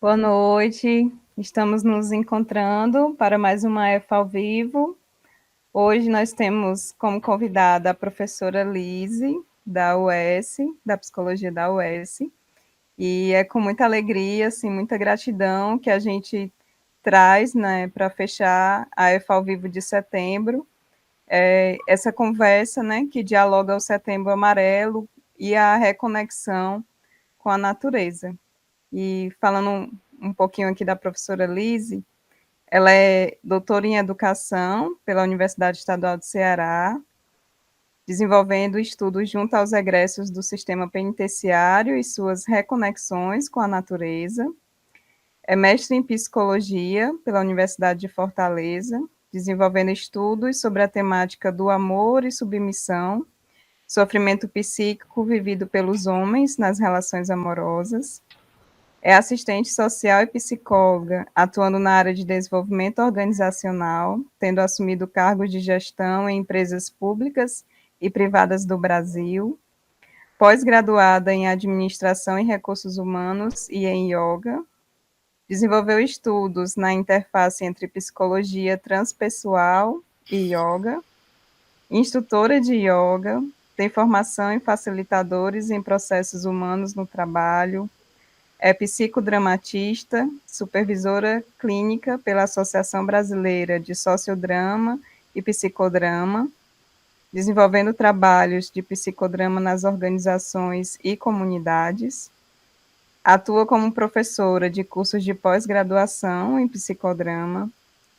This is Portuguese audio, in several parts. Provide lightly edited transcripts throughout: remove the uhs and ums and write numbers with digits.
Boa noite, estamos nos encontrando para mais uma EFA ao vivo. Hoje nós temos como convidada a professora Lise, da UES, da Psicologia da UES, e é com muita alegria, assim, muita gratidão que a gente traz, né, para fechar a EFA ao vivo de setembro, essa conversa, né, que dialoga o Setembro Amarelo e a reconexão com a natureza. E falando um pouquinho aqui da professora Lise, ela é doutora em educação pela Universidade Estadual do Ceará, desenvolvendo estudos junto aos egressos do sistema penitenciário e suas reconexões com a natureza. É mestre em psicologia pela Universidade de Fortaleza, desenvolvendo estudos sobre a temática do amor e submissão, sofrimento psíquico vivido pelos homens nas relações amorosas. É assistente social e psicóloga, atuando na área de desenvolvimento organizacional, tendo assumido cargos de gestão em empresas públicas e privadas do Brasil. Pós-graduada em administração e recursos humanos e em yoga. Desenvolveu estudos na interface entre psicologia transpessoal e yoga. Instrutora de yoga. Tem formação em facilitadores em processos humanos no trabalho. É psicodramatista, supervisora clínica pela Associação Brasileira de Sociodrama e Psicodrama, desenvolvendo trabalhos de psicodrama nas organizações e comunidades. Atua como professora de cursos de pós-graduação em psicodrama.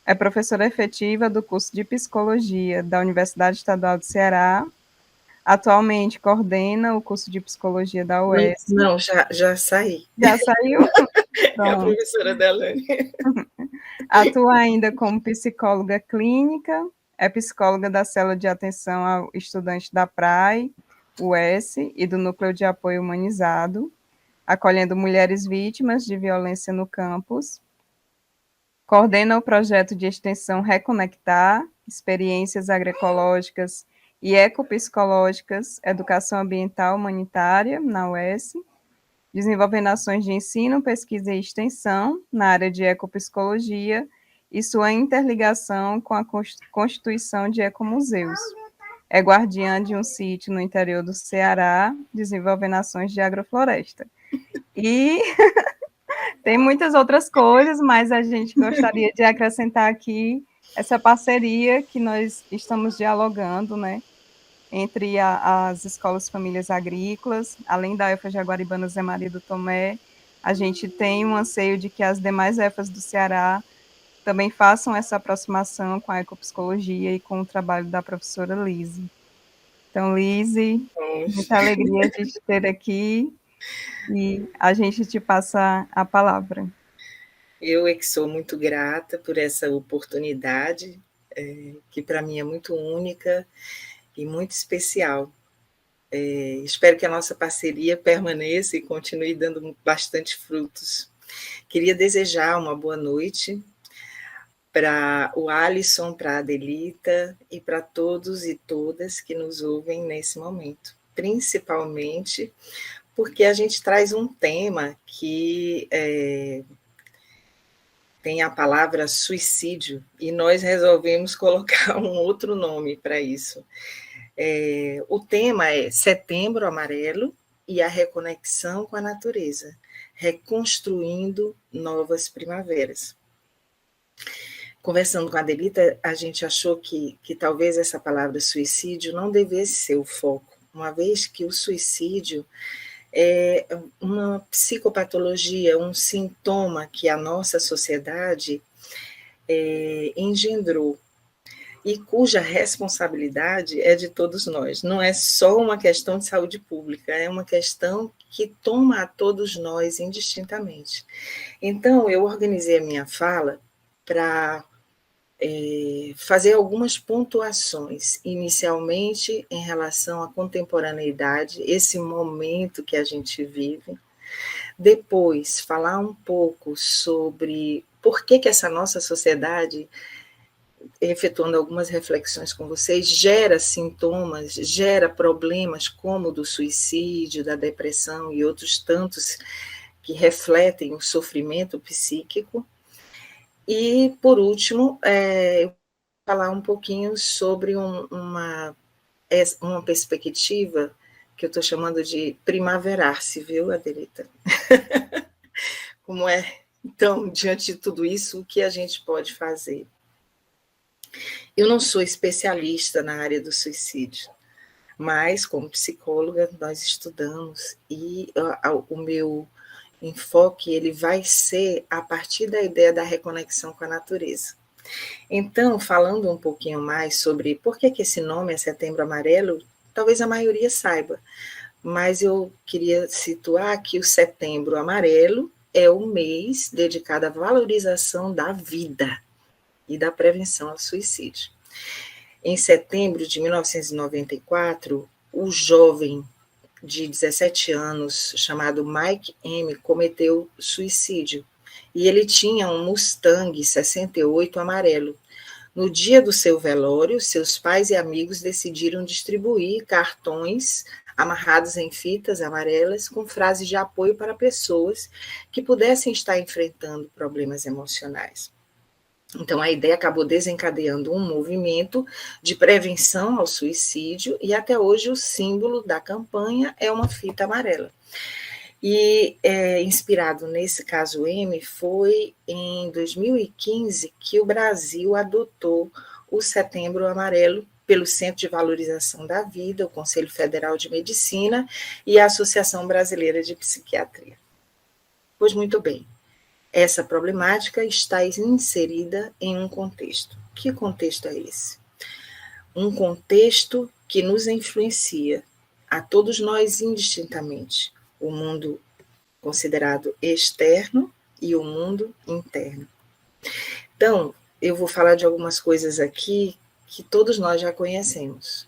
É professora efetiva do curso de psicologia da Universidade Estadual do Ceará. Atualmente coordena o curso de psicologia da Não, UES. não, já saí. Já saiu? É a Pronto. professora Delane. Atua ainda como psicóloga clínica, é psicóloga da Célula de Atenção ao Estudante da PRAE, UES, e do Núcleo de Apoio Humanizado, acolhendo mulheres vítimas de violência no campus. Coordena o projeto de extensão Reconectar, Experiências Agroecológicas e Ecopsicológicas, Educação Ambiental Humanitária, na UES, desenvolvendo ações de ensino, pesquisa e extensão na área de ecopsicologia e sua interligação com a constituição de ecomuseus. É guardiã de um sítio no interior do Ceará, desenvolvendo ações de agrofloresta. E tem muitas outras coisas, mas a gente gostaria de acrescentar aqui essa parceria que nós estamos dialogando, né, entre as escolas famílias agrícolas, além da EFA Jaguaribana Zé Maria do Tomé, a gente tem um anseio de que as demais EFAs do Ceará também façam essa aproximação com a ecopsicologia e com o trabalho da professora Lise. Então, Lise, muita alegria de te ter aqui e a gente te passa a palavra. Eu é que sou muito grata por essa oportunidade, que para mim é muito única e muito especial. Espero que a nossa parceria permaneça e continue dando bastante frutos. Queria desejar uma boa noite para o Alisson, para a Adelita e para todos e todas que nos ouvem nesse momento, principalmente porque a gente traz um tema que tem a palavra suicídio e nós resolvemos colocar um outro nome para isso. O tema é Setembro Amarelo e a reconexão com a natureza, reconstruindo novas primaveras. Conversando com a Adelita, a gente achou que talvez essa palavra suicídio não devesse ser o foco, uma vez que o suicídio é uma psicopatologia, um sintoma que a nossa sociedade engendrou e cuja responsabilidade é de todos nós. Não é só uma questão de saúde pública, é uma questão que toma a todos nós indistintamente. Então, eu organizei a minha fala para fazer algumas pontuações, inicialmente em relação à contemporaneidade, esse momento que a gente vive. Depois, falar um pouco sobre por que essa nossa sociedade, efetuando algumas reflexões com vocês, gera sintomas, gera problemas como o do suicídio, da depressão e outros tantos que refletem o sofrimento psíquico. E, por último, eu vou falar um pouquinho sobre uma perspectiva que eu estou chamando de primaverar-se, viu, Adelita? Como é, então, diante de tudo isso, o que a gente pode fazer? Eu não sou especialista na área do suicídio, mas, como psicóloga, nós estudamos e o meu enfoque ele vai ser a partir da ideia da reconexão com a natureza. Então, falando um pouquinho mais sobre por que esse nome é Setembro Amarelo, talvez a maioria saiba, mas eu queria situar que o Setembro Amarelo é o mês dedicado à valorização da vida e da prevenção ao suicídio. Em setembro de 1994, o jovem de 17 anos, chamado Mike M., cometeu suicídio. E ele tinha um Mustang 68 amarelo. No dia do seu velório, seus pais e amigos decidiram distribuir cartões amarrados em fitas amarelas com frases de apoio para pessoas que pudessem estar enfrentando problemas emocionais. Então, a ideia acabou desencadeando um movimento de prevenção ao suicídio e até hoje o símbolo da campanha é uma fita amarela. E inspirado nesse caso M, foi em 2015 que o Brasil adotou o Setembro Amarelo pelo Centro de Valorização da Vida, o Conselho Federal de Medicina e a Associação Brasileira de Psiquiatria. Pois muito bem, essa problemática está inserida em um contexto. Que contexto é esse? Um contexto que nos influencia, a todos nós indistintamente, o mundo considerado externo e o mundo interno. Então, eu vou falar de algumas coisas aqui que todos nós já conhecemos.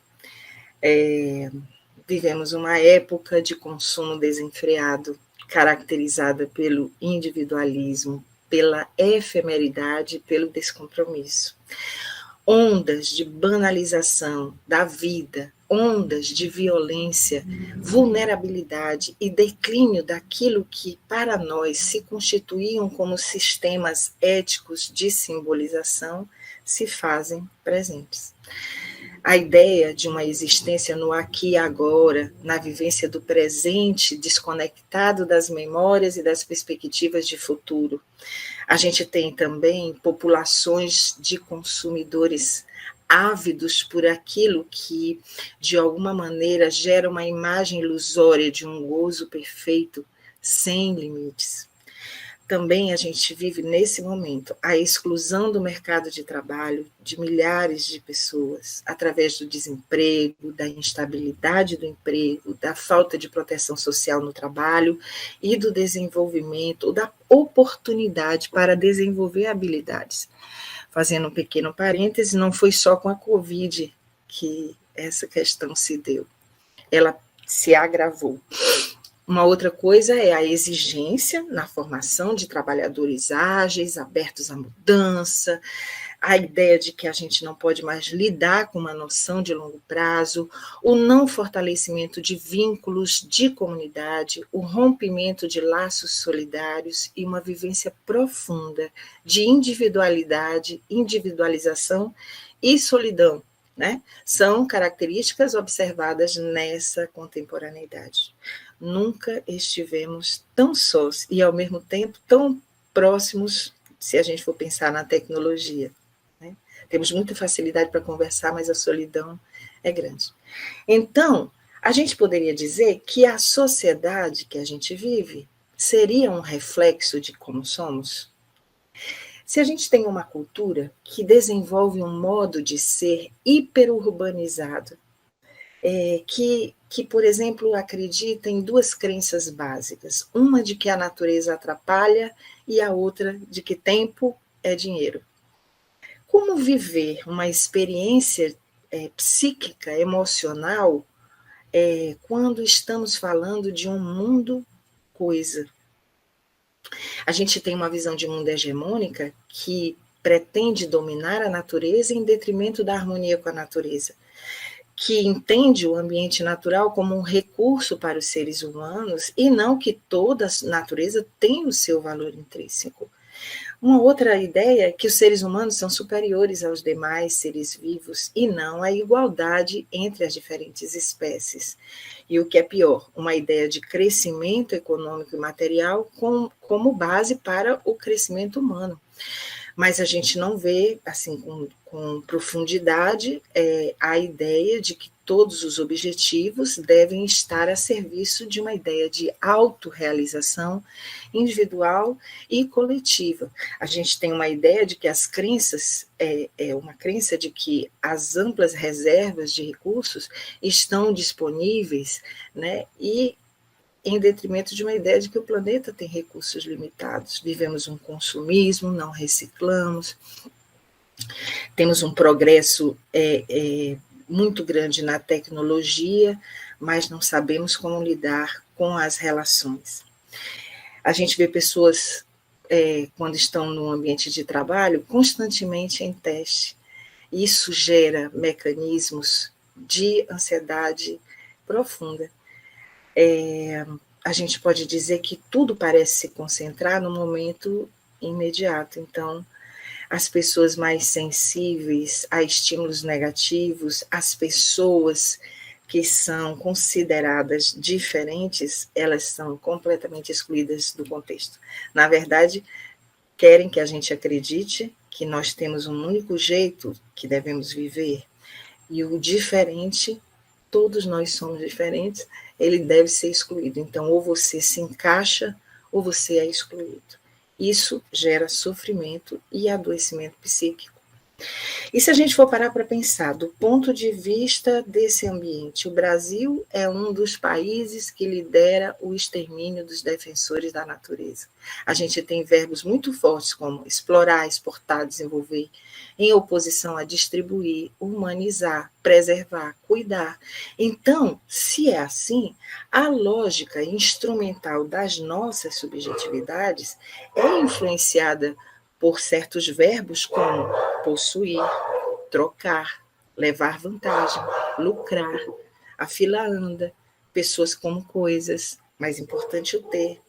Vivemos uma época de consumo desenfreado, caracterizada pelo individualismo, pela efemeridade, pelo descompromisso. Ondas de banalização da vida, ondas de violência, vulnerabilidade e declínio daquilo que para nós se constituíam como sistemas éticos de simbolização se fazem presentes. A ideia de uma existência no aqui e agora, na vivência do presente, desconectado das memórias e das perspectivas de futuro. A gente tem também populações de consumidores ávidos por aquilo que, de alguma maneira, gera uma imagem ilusória de um gozo perfeito, sem limites. Também a gente vive, nesse momento, a exclusão do mercado de trabalho de milhares de pessoas, através do desemprego, da instabilidade do emprego, da falta de proteção social no trabalho e do desenvolvimento, ou da oportunidade para desenvolver habilidades. Fazendo um pequeno parêntese, não foi só com a Covid que essa questão se deu, ela se agravou. Uma outra coisa é a exigência na formação de trabalhadores ágeis, abertos à mudança, a ideia de que a gente não pode mais lidar com uma noção de longo prazo, o não fortalecimento de vínculos de comunidade, o rompimento de laços solidários e uma vivência profunda de individualidade, individualização e solidão, né? São características observadas nessa contemporaneidade. Nunca estivemos tão sós e, ao mesmo tempo, tão próximos, se a gente for pensar na tecnologia. Né? Temos muita facilidade para conversar, mas a solidão é grande. Então, a gente poderia dizer que a sociedade que a gente vive seria um reflexo de como somos? Se a gente tem uma cultura que desenvolve um modo de ser hiperurbanizado, que, por exemplo, acredita em duas crenças básicas, uma de que a natureza atrapalha e a outra de que tempo é dinheiro. Como viver uma experiência psíquica, emocional, quando estamos falando de um mundo coisa? A gente tem uma visão de mundo hegemônica que pretende dominar a natureza em detrimento da harmonia com a natureza, que entende o ambiente natural como um recurso para os seres humanos e não que toda a natureza tem o seu valor intrínseco. Uma outra ideia é que os seres humanos são superiores aos demais seres vivos e não a igualdade entre as diferentes espécies. E o que é pior, uma ideia de crescimento econômico e material como base para o crescimento humano. Mas a gente não vê, assim, com profundidade, a ideia de que todos os objetivos devem estar a serviço de uma ideia de autorrealização individual e coletiva. A gente tem uma ideia de que as crenças, uma crença de que as amplas reservas de recursos estão disponíveis, né, e em detrimento de uma ideia de que o planeta tem recursos limitados. Vivemos um consumismo, não reciclamos, temos um progresso muito grande na tecnologia, mas não sabemos como lidar com as relações. A gente vê pessoas, quando estão no ambiente de trabalho, constantemente em teste. Isso gera mecanismos de ansiedade profunda. A gente pode dizer que tudo parece se concentrar no momento imediato. Então, as pessoas mais sensíveis a estímulos negativos, as pessoas que são consideradas diferentes, elas são completamente excluídas do contexto. Na verdade, querem que a gente acredite que nós temos um único jeito que devemos viver, e o diferente, todos nós somos diferentes, ele deve ser excluído. Então, ou você se encaixa, ou você é excluído. Isso gera sofrimento e adoecimento psíquico. E se a gente for parar para pensar, do ponto de vista desse ambiente, o Brasil é um dos países que lidera o extermínio dos defensores da natureza. A gente tem verbos muito fortes como explorar, exportar, desenvolver, em oposição a distribuir, humanizar, preservar, cuidar. Então, se é assim, a lógica instrumental das nossas subjetividades é influenciada por certos verbos como possuir, trocar, levar vantagem, lucrar, a fila anda, pessoas como coisas, mais importante o ter.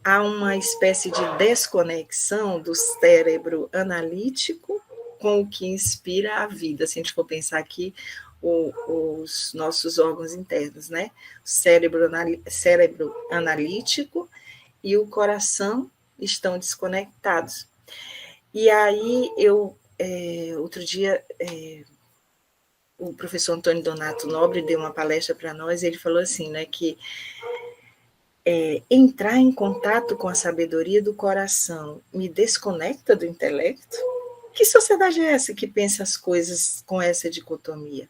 Há uma espécie de desconexão do cérebro analítico com o que inspira a vida. Se a gente for pensar aqui, os nossos órgãos internos, né? O cérebro analítico e o coração estão desconectados. E aí, outro dia, o professor Antônio Donato Nobre deu uma palestra para nós, e ele falou assim, né, que entrar em contato com a sabedoria do coração me desconecta do intelecto? Que sociedade é essa que pensa as coisas com essa dicotomia?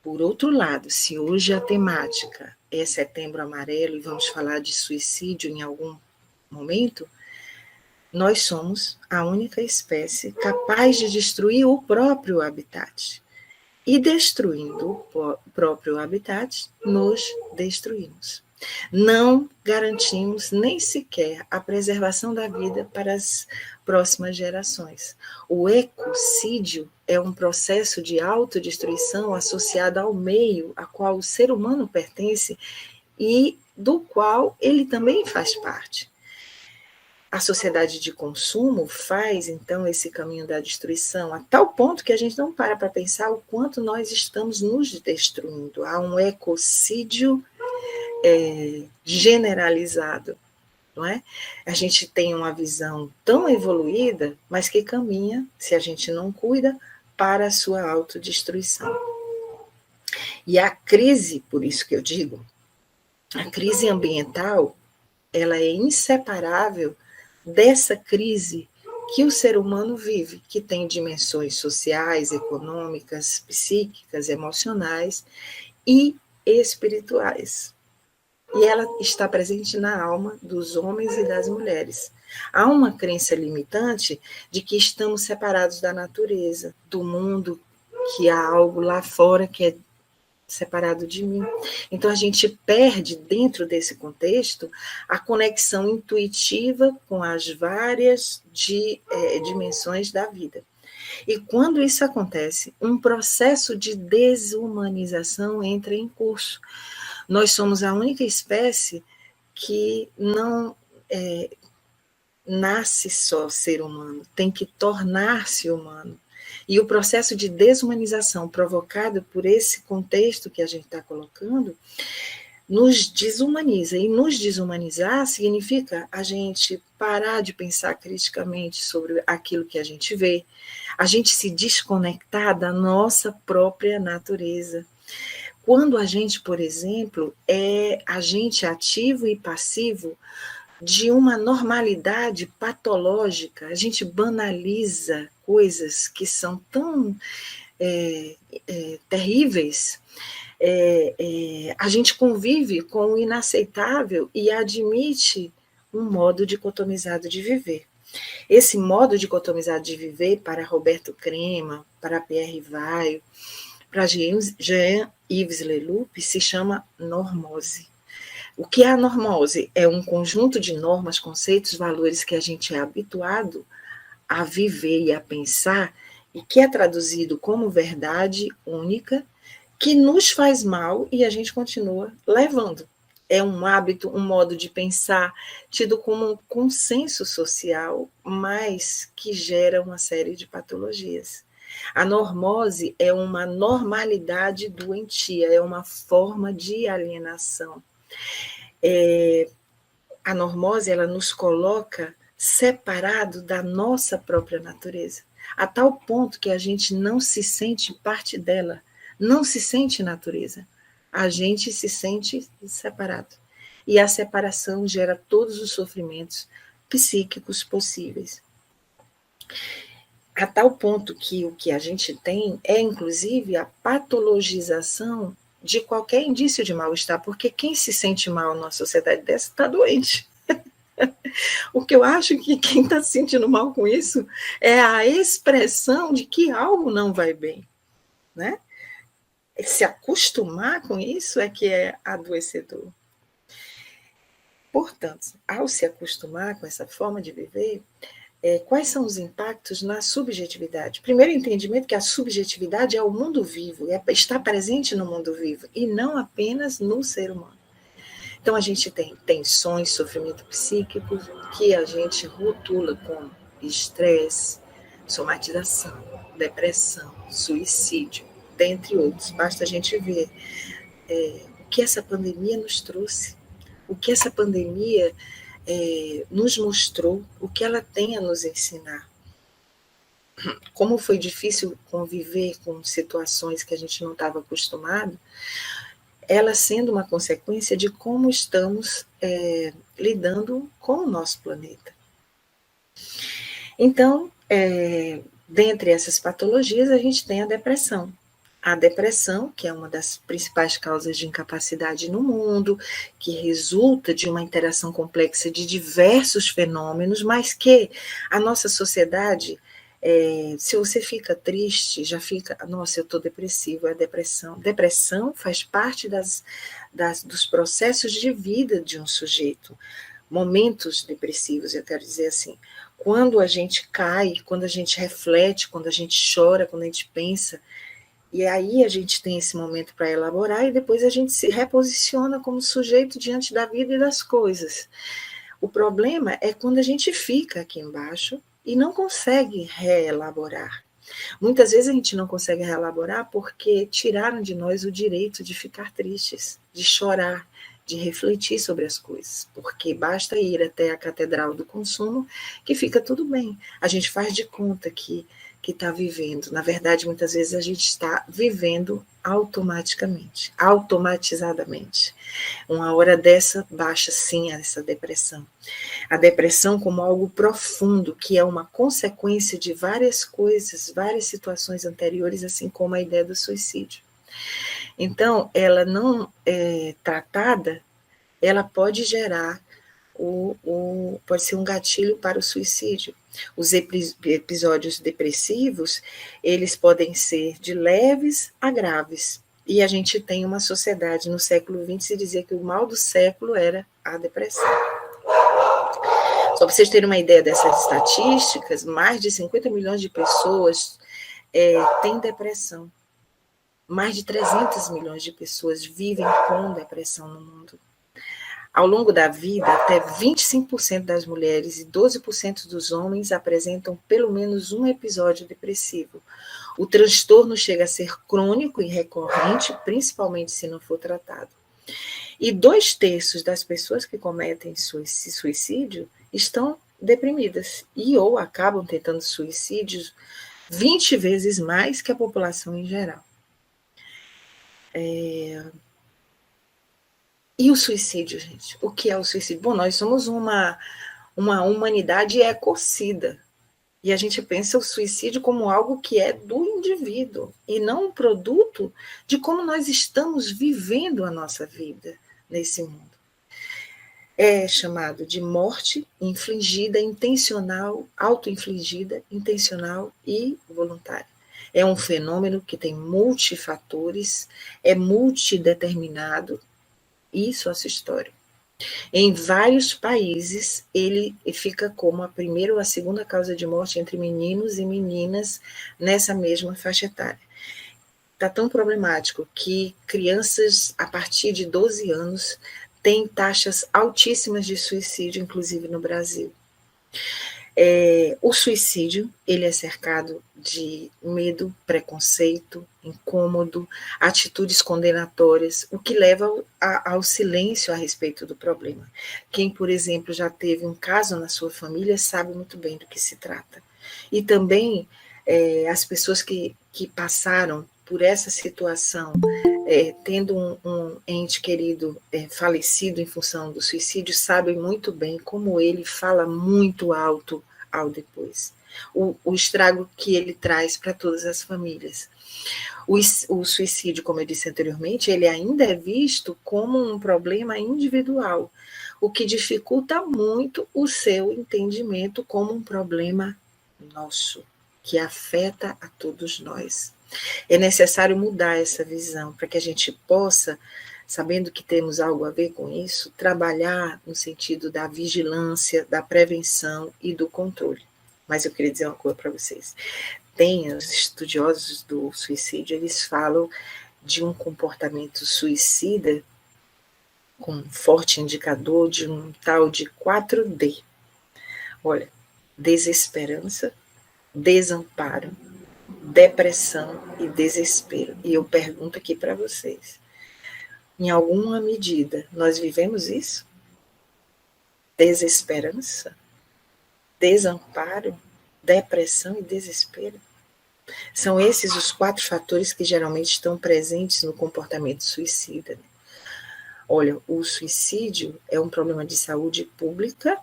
Por outro lado, se hoje a temática é Setembro Amarelo e vamos falar de suicídio em algum momento, nós somos a única espécie capaz de destruir o próprio habitat. E destruindo o próprio habitat, nos destruímos. Não garantimos nem sequer a preservação da vida para as próximas gerações. O ecocídio é um processo de autodestruição associado ao meio a qual o ser humano pertence e do qual ele também faz parte. A sociedade de consumo faz, então, esse caminho da destruição, a tal ponto que a gente não para pensar o quanto nós estamos nos destruindo. Há um ecocídio generalizado, não é? A gente tem uma visão tão evoluída, mas que caminha, se a gente não cuida, para a sua autodestruição. E a crise, por isso que eu digo, a crise ambiental, ela é inseparável dessa crise que o ser humano vive, que tem dimensões sociais, econômicas, psíquicas, emocionais e espirituais. E ela está presente na alma dos homens e das mulheres. Há uma crença limitante de que estamos separados da natureza, do mundo, que há algo lá fora que é separado de mim. Então, a gente perde, dentro desse contexto, a conexão intuitiva com as várias dimensões da vida. E quando isso acontece, um processo de desumanização entra em curso. Nós somos a única espécie que não nasce só ser humano, tem que tornar-se humano. E o processo de desumanização provocado por esse contexto que a gente está colocando nos desumaniza. E nos desumanizar significa a gente parar de pensar criticamente sobre aquilo que a gente vê, a gente se desconectar da nossa própria natureza. Quando a gente, por exemplo, é agente ativo e passivo de uma normalidade patológica, a gente banaliza coisas que são tão terríveis, a gente convive com o inaceitável e admite um modo dicotomizado de viver. Esse modo dicotomizado de viver, para Roberto Crema, para Pierre Weil, para Jean-Yves Leloup, se chama normose. O que é a normose? É um conjunto de normas, conceitos, valores que a gente é habituado a viver e a pensar, e que é traduzido como verdade única, que nos faz mal e a gente continua levando. É um hábito, um modo de pensar tido como um consenso social, mas que gera uma série de patologias. A normose é uma normalidade doentia, é uma forma de alienação. A normose, ela nos coloca separado da nossa própria natureza, a tal ponto que a gente não se sente parte dela, não se sente natureza, a gente se sente separado. E a separação gera todos os sofrimentos psíquicos possíveis. A tal ponto que o que a gente tem é, inclusive, a patologização de qualquer indício de mal-estar, porque quem se sente mal numa sociedade dessa está doente. O que eu acho que quem está se sentindo mal com isso é a expressão de que algo não vai bem, né? Se acostumar com isso é que é adoecedor. Portanto, ao se acostumar com essa forma de viver, quais são os impactos na subjetividade? Primeiro, entendimento que a subjetividade é o mundo vivo, está presente no mundo vivo, e não apenas no ser humano. Então, a gente tem tensões, sofrimento psíquico, que a gente rotula como estresse, somatização, depressão, suicídio, dentre outros. Basta a gente ver o que essa pandemia nos trouxe, o que essa pandemia nos mostrou, o que ela tem a nos ensinar. Como foi difícil conviver com situações que a gente não estava acostumado, ela sendo uma consequência de como estamos lidando com o nosso planeta. Então, dentre essas patologias, a gente tem a depressão. A depressão, que é uma das principais causas de incapacidade no mundo, que resulta de uma interação complexa de diversos fenômenos, mas que a nossa sociedade, se você fica triste, já fica, nossa, eu estou depressivo, é depressão. Depressão faz parte dos processos de vida de um sujeito. Momentos depressivos, eu quero dizer assim, quando a gente cai, quando a gente reflete, quando a gente chora, quando a gente pensa, e aí a gente tem esse momento para elaborar e depois a gente se reposiciona como sujeito diante da vida e das coisas. O problema é quando a gente fica aqui embaixo e não consegue reelaborar. Muitas vezes a gente não consegue reelaborar porque tiraram de nós o direito de ficar tristes, de chorar, de refletir sobre as coisas, porque basta ir até a catedral do consumo que fica tudo bem. A gente faz de conta que está vivendo. Na verdade, muitas vezes a gente está vivendo automaticamente, automatizadamente. Uma hora dessa, baixa sim essa depressão. A depressão como algo profundo, que é uma consequência de várias coisas, várias situações anteriores, assim como a ideia do suicídio. Então, ela não tratada, ela pode gerar pode ser um gatilho para o suicídio. Os episódios depressivos, eles podem ser de leves a graves. E a gente tem uma sociedade no século XX se dizia que o mal do século era a depressão. Só para vocês terem uma ideia dessas estatísticas, mais de 50 milhões de pessoas têm depressão. Mais de 300 milhões de pessoas vivem com depressão no mundo. Ao longo da vida, até 25% das mulheres e 12% dos homens apresentam pelo menos um episódio depressivo. O transtorno chega a ser crônico e recorrente, principalmente se não for tratado. E 2/3 das pessoas que cometem suicídio estão deprimidas e ou acabam tentando suicídios 20 vezes mais que a população em geral. E o suicídio, gente? O que é o suicídio? Bom, nós somos uma humanidade ecocida. E a gente pensa o suicídio como algo que é do indivíduo e não um produto de como nós estamos vivendo a nossa vida nesse mundo. É chamado de morte infligida, intencional, auto-infligida, intencional e voluntária. É um fenômeno que tem multifatores, é multideterminado, isso é a sua história. Em vários países, ele fica como a primeira ou a segunda causa de morte entre meninos e meninas nessa mesma faixa etária. Está tão problemático que crianças a partir de 12 anos têm taxas altíssimas de suicídio, inclusive no Brasil. O suicídio, ele é cercado de medo, preconceito, incômodo, atitudes condenatórias, o que leva ao silêncio a respeito do problema. Quem, por exemplo, já teve um caso na sua família sabe muito bem do que se trata. E também as pessoas que passaram por essa situação, tendo um ente querido falecido em função do suicídio, sabem muito bem como ele fala muito alto ao depois. O estrago que ele traz para todas as famílias. O suicídio, como eu disse anteriormente, ele ainda é visto como um problema individual, o que dificulta muito o seu entendimento como um problema nosso, que afeta a todos nós. É necessário mudar essa visão para que a gente possa, sabendo que temos algo a ver com isso, trabalhar no sentido da vigilância, da prevenção e do controle. Mas eu queria dizer uma coisa para vocês. Tem os estudiosos do suicídio, eles falam de um comportamento suicida com um forte indicador de um tal de 4D. Olha, desesperança, desamparo, depressão e desespero. E eu pergunto aqui para vocês, em alguma medida, nós vivemos isso? Desesperança, desamparo, depressão e desespero? São esses os 4 fatores que geralmente estão presentes no comportamento suicida. Olha, o suicídio é um problema de saúde pública,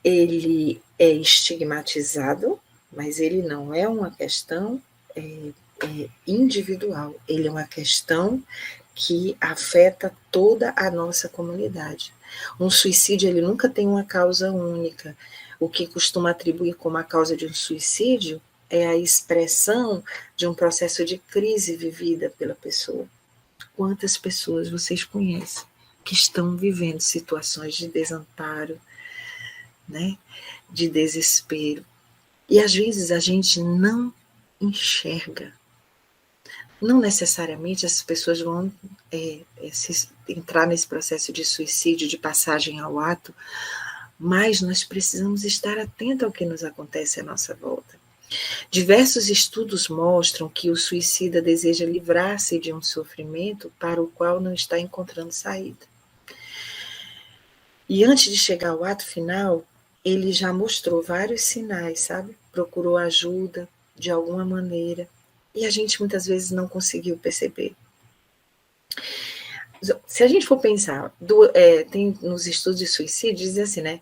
ele é estigmatizado, mas ele não é uma questão individual, ele é uma questão que afeta toda a nossa comunidade. Um suicídio, ele nunca tem uma causa única. O que costuma atribuir como a causa de um suicídio é a expressão de um processo de crise vivida pela pessoa. Quantas pessoas vocês conhecem que estão vivendo situações de desamparo, né, de desespero? E às vezes a gente não enxerga. Não necessariamente as pessoas vão entrar nesse processo de suicídio, de passagem ao ato, mas nós precisamos estar atentos ao que nos acontece à nossa volta. Diversos estudos mostram que o suicida deseja livrar-se de um sofrimento para o qual não está encontrando saída. E antes de chegar ao ato final, ele já mostrou vários sinais, sabe? Procurou ajuda de alguma maneira, e a gente muitas vezes não conseguiu perceber. Se a gente for pensar, tem nos estudos de suicídio, diz assim, né?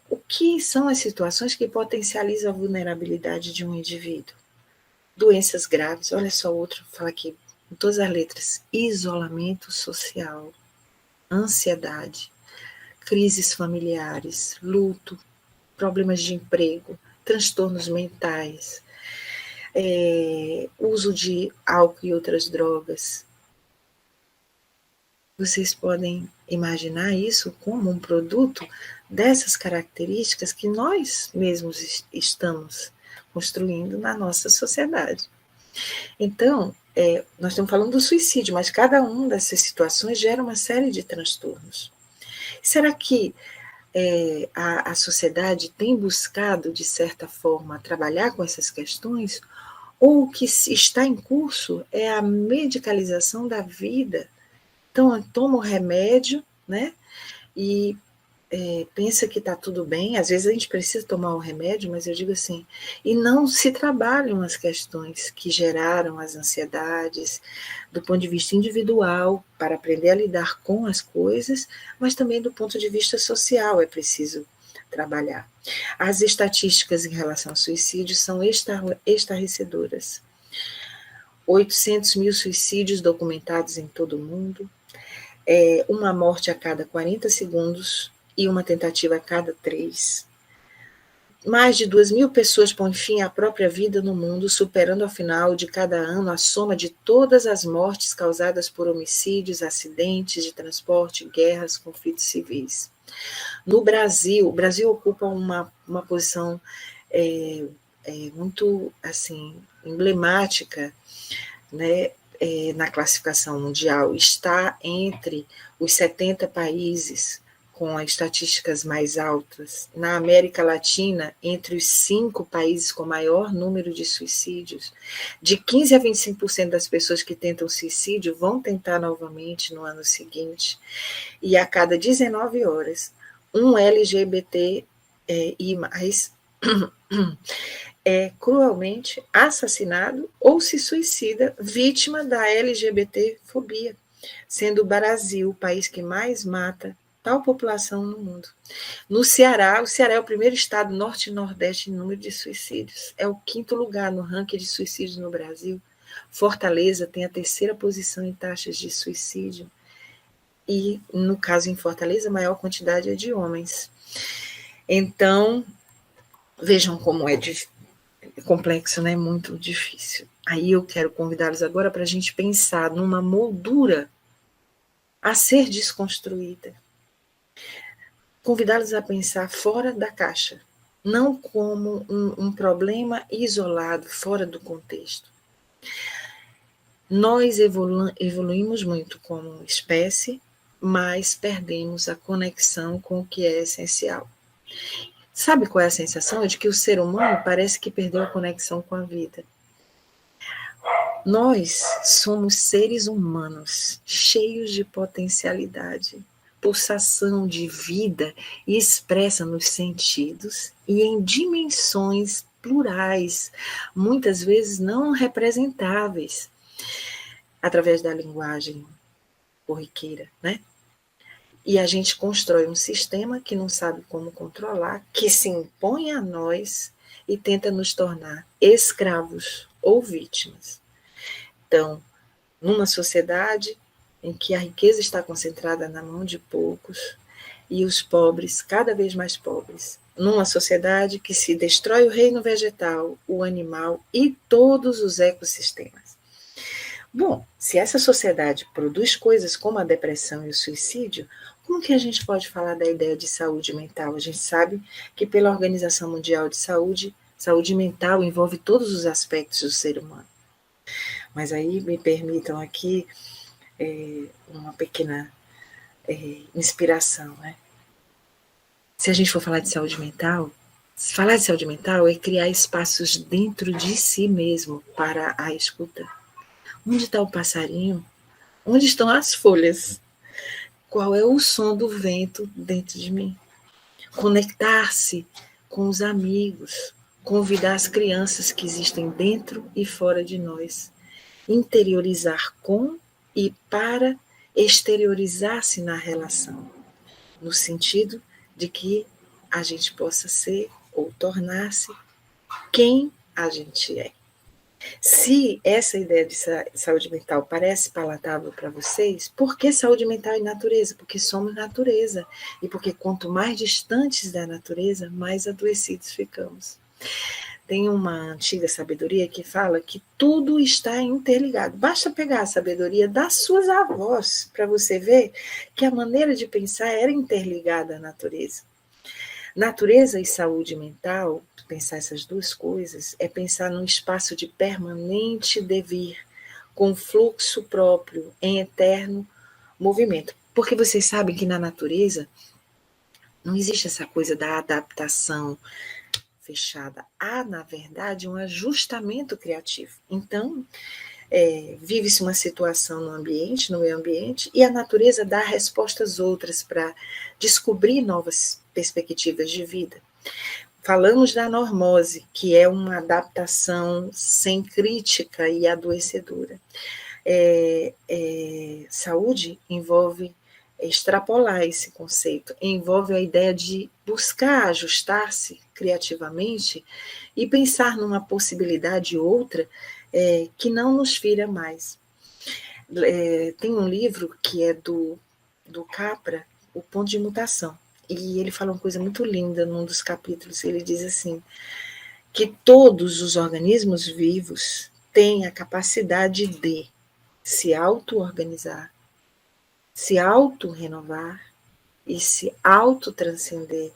O que são as situações que potencializam a vulnerabilidade de um indivíduo? Doenças graves, olha só outro, fala aqui, com todas as letras, isolamento social, ansiedade, crises familiares, luto, problemas de emprego, transtornos mentais, uso de álcool e outras drogas. Vocês podem imaginar isso como um produto dessas características que nós mesmos estamos construindo na nossa sociedade. Então, nós estamos falando do suicídio, mas cada uma dessas situações gera uma série de transtornos. Será que a sociedade tem buscado, de certa forma, trabalhar com essas questões? Ou o que está em curso é a medicalização da vida? Então, toma o remédio, né? E pensa que está tudo bem. Às vezes a gente precisa tomar o remédio, mas eu digo assim, e não se trabalham as questões que geraram as ansiedades do ponto de vista individual, para aprender a lidar com as coisas, mas também do ponto de vista social é preciso trabalhar. As estatísticas em relação ao suicídio são estarrecedoras. 800 mil suicídios documentados em todo o mundo, uma morte a cada 40 segundos e uma tentativa a cada 3. Mais de 2.000 pessoas põem fim à própria vida no mundo, superando ao final de cada ano a soma de todas as mortes causadas por homicídios, acidentes de transporte, guerras, conflitos civis. No Brasil, o Brasil ocupa uma posição muito assim, emblemática, né, na classificação mundial. Está entre os 70 países com as estatísticas mais altas. Na América Latina, entre os 5 países com maior número de suicídios. De 15% a 25% das pessoas que tentam suicídio vão tentar novamente no ano seguinte. E a cada 19 horas, um LGBT e mais é cruelmente assassinado ou se suicida vítima da LGBT-fobia, sendo o Brasil o país que mais mata tal população no mundo. No Ceará, o Ceará é o primeiro estado norte e nordeste em número de suicídios. É o 5º lugar no ranking de suicídios no Brasil. Fortaleza tem a 3ª posição em taxas de suicídio. E, no caso em Fortaleza, a maior quantidade é de homens. Então, vejam como é complexo, né? Muito difícil. Aí eu quero convidá-los agora para a gente pensar numa moldura a ser desconstruída. Convidá-los a pensar fora da caixa, não como um problema isolado, fora do contexto. Nós evoluímos muito como espécie, mas perdemos a conexão com o que é essencial. Sabe qual é a sensação? É de que o ser humano parece que perdeu a conexão com a vida. Nós somos seres humanos, cheios de potencialidade, pulsação de vida expressa nos sentidos e em dimensões plurais, muitas vezes não representáveis, através da linguagem corriqueira, né? E a gente constrói um sistema que não sabe como controlar, que se impõe a nós e tenta nos tornar escravos ou vítimas. Então, numa sociedade em que a riqueza está concentrada na mão de poucos e os pobres cada vez mais pobres, numa sociedade que se destrói o reino vegetal, o animal e todos os ecossistemas. Bom, se essa sociedade produz coisas como a depressão e o suicídio, como que a gente pode falar da ideia de saúde mental? A gente sabe que pela Organização Mundial de Saúde, saúde mental envolve todos os aspectos do ser humano. Mas aí me permitam aqui uma pequena inspiração, né? Se a gente for falar de saúde mental, falar de saúde mental é criar espaços dentro de si mesmo para a escuta. Onde está o passarinho? Onde estão as folhas? Qual é o som do vento dentro de mim? Conectar-se com os amigos, convidar as crianças que existem dentro e fora de nós, interiorizar com e para exteriorizar-se na relação, no sentido de que a gente possa ser ou tornar-se quem a gente é. Se essa ideia de saúde mental parece palatável para vocês, por que saúde mental e natureza? Porque somos natureza. E porque quanto mais distantes da natureza, mais adoecidos ficamos. Tem uma antiga sabedoria que fala que tudo está interligado. Basta pegar a sabedoria das suas avós para você ver que a maneira de pensar era interligada à natureza. Natureza e saúde mental, pensar essas duas coisas, é pensar num espaço de permanente devir, com fluxo próprio, em eterno movimento. Porque vocês sabem que na natureza não existe essa coisa da adaptação fechada. Há, na verdade, um ajustamento criativo. Então, vive-se uma situação no ambiente, no meio ambiente, e a natureza dá respostas outras para descobrir novas perspectivas de vida. Falamos da normose, que é uma adaptação sem crítica e adoecedora. Saúde envolve extrapolar esse conceito, envolve a ideia de buscar ajustar-se criativamente e pensar numa possibilidade outra que não nos fira mais. Tem um livro que é do Capra, O Ponto de Mutação, e ele fala uma coisa muito linda num dos capítulos. Ele diz assim, que todos os organismos vivos têm a capacidade de se auto-organizar, se auto-renovar e se auto-transcender.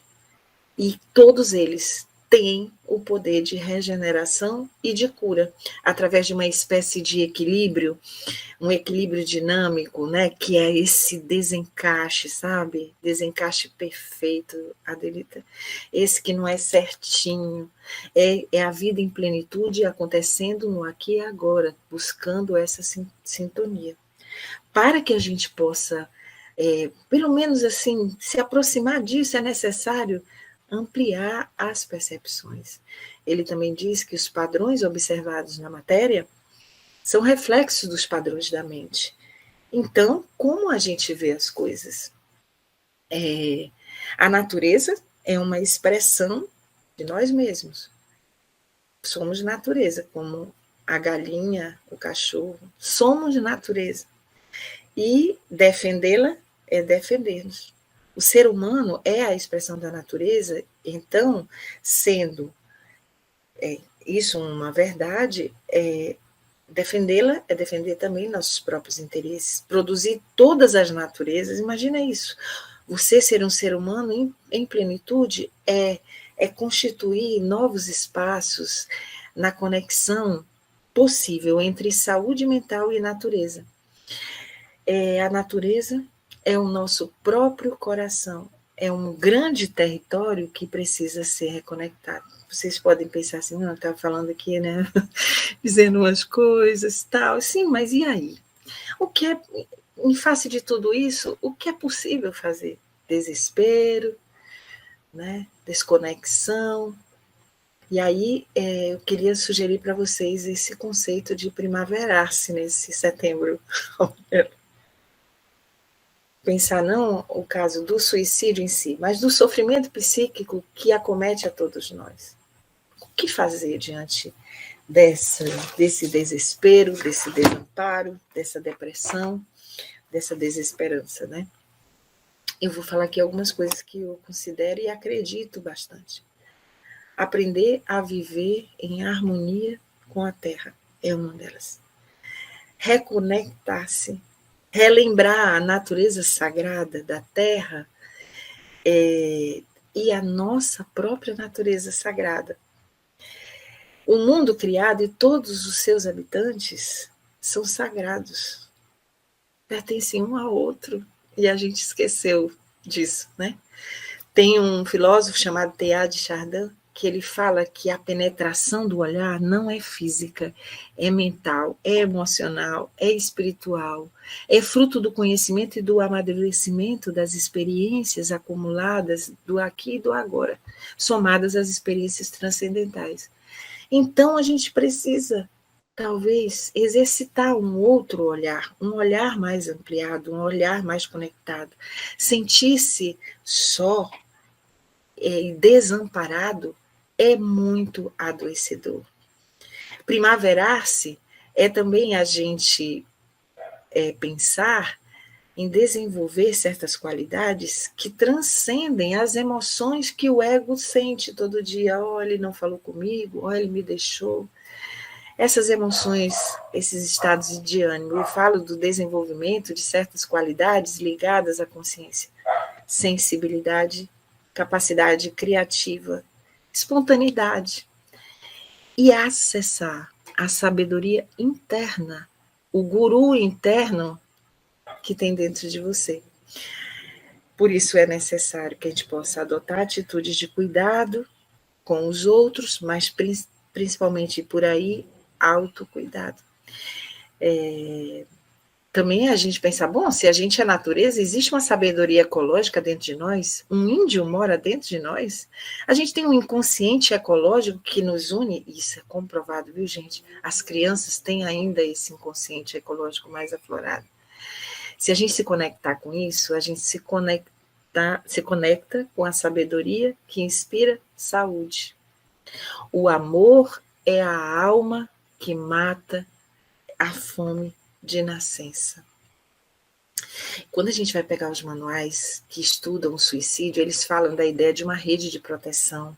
E todos eles têm o poder de regeneração e de cura, através de uma espécie de equilíbrio, um equilíbrio dinâmico, né, que é esse desencaixe, sabe? Desencaixe perfeito, Adelita. Esse que não é certinho. É a vida em plenitude acontecendo no aqui e agora, buscando essa sintonia. Para que a gente possa, pelo menos assim, se aproximar disso, é necessário ampliar as percepções. Ele também diz que os padrões observados na matéria são reflexos dos padrões da mente. Então, como a gente vê as coisas? A natureza é uma expressão de nós mesmos. Somos natureza, como a galinha, o cachorro. Somos natureza. E defendê-la é defender-nos. O ser humano é a expressão da natureza, então, sendo isso uma verdade, defendê-la é defender também nossos próprios interesses, produzir todas as naturezas. Imagina isso. Você ser um ser humano em plenitude é constituir novos espaços na conexão possível entre saúde mental e natureza. A natureza é o nosso próprio coração, é um grande território que precisa ser reconectado. Vocês podem pensar assim, não, estava falando aqui, né, dizendo umas coisas, tal, sim, mas e aí? O que é, em face de tudo isso, o que é possível fazer? Desespero, né, desconexão. E aí eu queria sugerir para vocês esse conceito de primaverar-se nesse setembro. Pensar não o caso do suicídio em si, mas do sofrimento psíquico que acomete a todos nós. O que fazer diante desse desespero, desse desamparo, dessa depressão, dessa desesperança, né? Eu vou falar aqui algumas coisas que eu considero e acredito bastante. Aprender a viver em harmonia com a Terra é uma delas. Reconectar-se, relembrar a natureza sagrada da Terra e a nossa própria natureza sagrada. O mundo criado e todos os seus habitantes são sagrados, pertencem um ao outro, e a gente esqueceu disso, né? Tem um filósofo chamado Teilhard de Chardin que ele fala que a penetração do olhar não é física, é mental, é emocional, é espiritual, é fruto do conhecimento e do amadurecimento das experiências acumuladas do aqui e do agora, somadas às experiências transcendentais. Então, a gente precisa, talvez, exercitar um outro olhar, um olhar mais ampliado, um olhar mais conectado. Sentir-se só e desamparado é muito adoecedor. Primaverar-se é também a gente pensar em desenvolver certas qualidades que transcendem as emoções que o ego sente todo dia. Oh, ele não falou comigo, oh, ele me deixou. Essas emoções, esses estados de ânimo, eu falo do desenvolvimento de certas qualidades ligadas à consciência. Sensibilidade, capacidade criativa, espontaneidade, e acessar a sabedoria interna, o guru interno que tem dentro de você. Por isso é necessário que a gente possa adotar atitudes de cuidado com os outros, mas principalmente por aí, autocuidado. Também a gente pensa, bom, se a gente é natureza, existe uma sabedoria ecológica dentro de nós, um índio mora dentro de nós, a gente tem um inconsciente ecológico que nos une, isso é comprovado, viu, gente? As crianças têm ainda esse inconsciente ecológico mais aflorado. Se a gente se conectar com isso, a gente se conecta com a sabedoria que inspira saúde. O amor é a alma que mata a fome de nascença. Quando a gente vai pegar os manuais que estudam o suicídio, eles falam da ideia de uma rede de proteção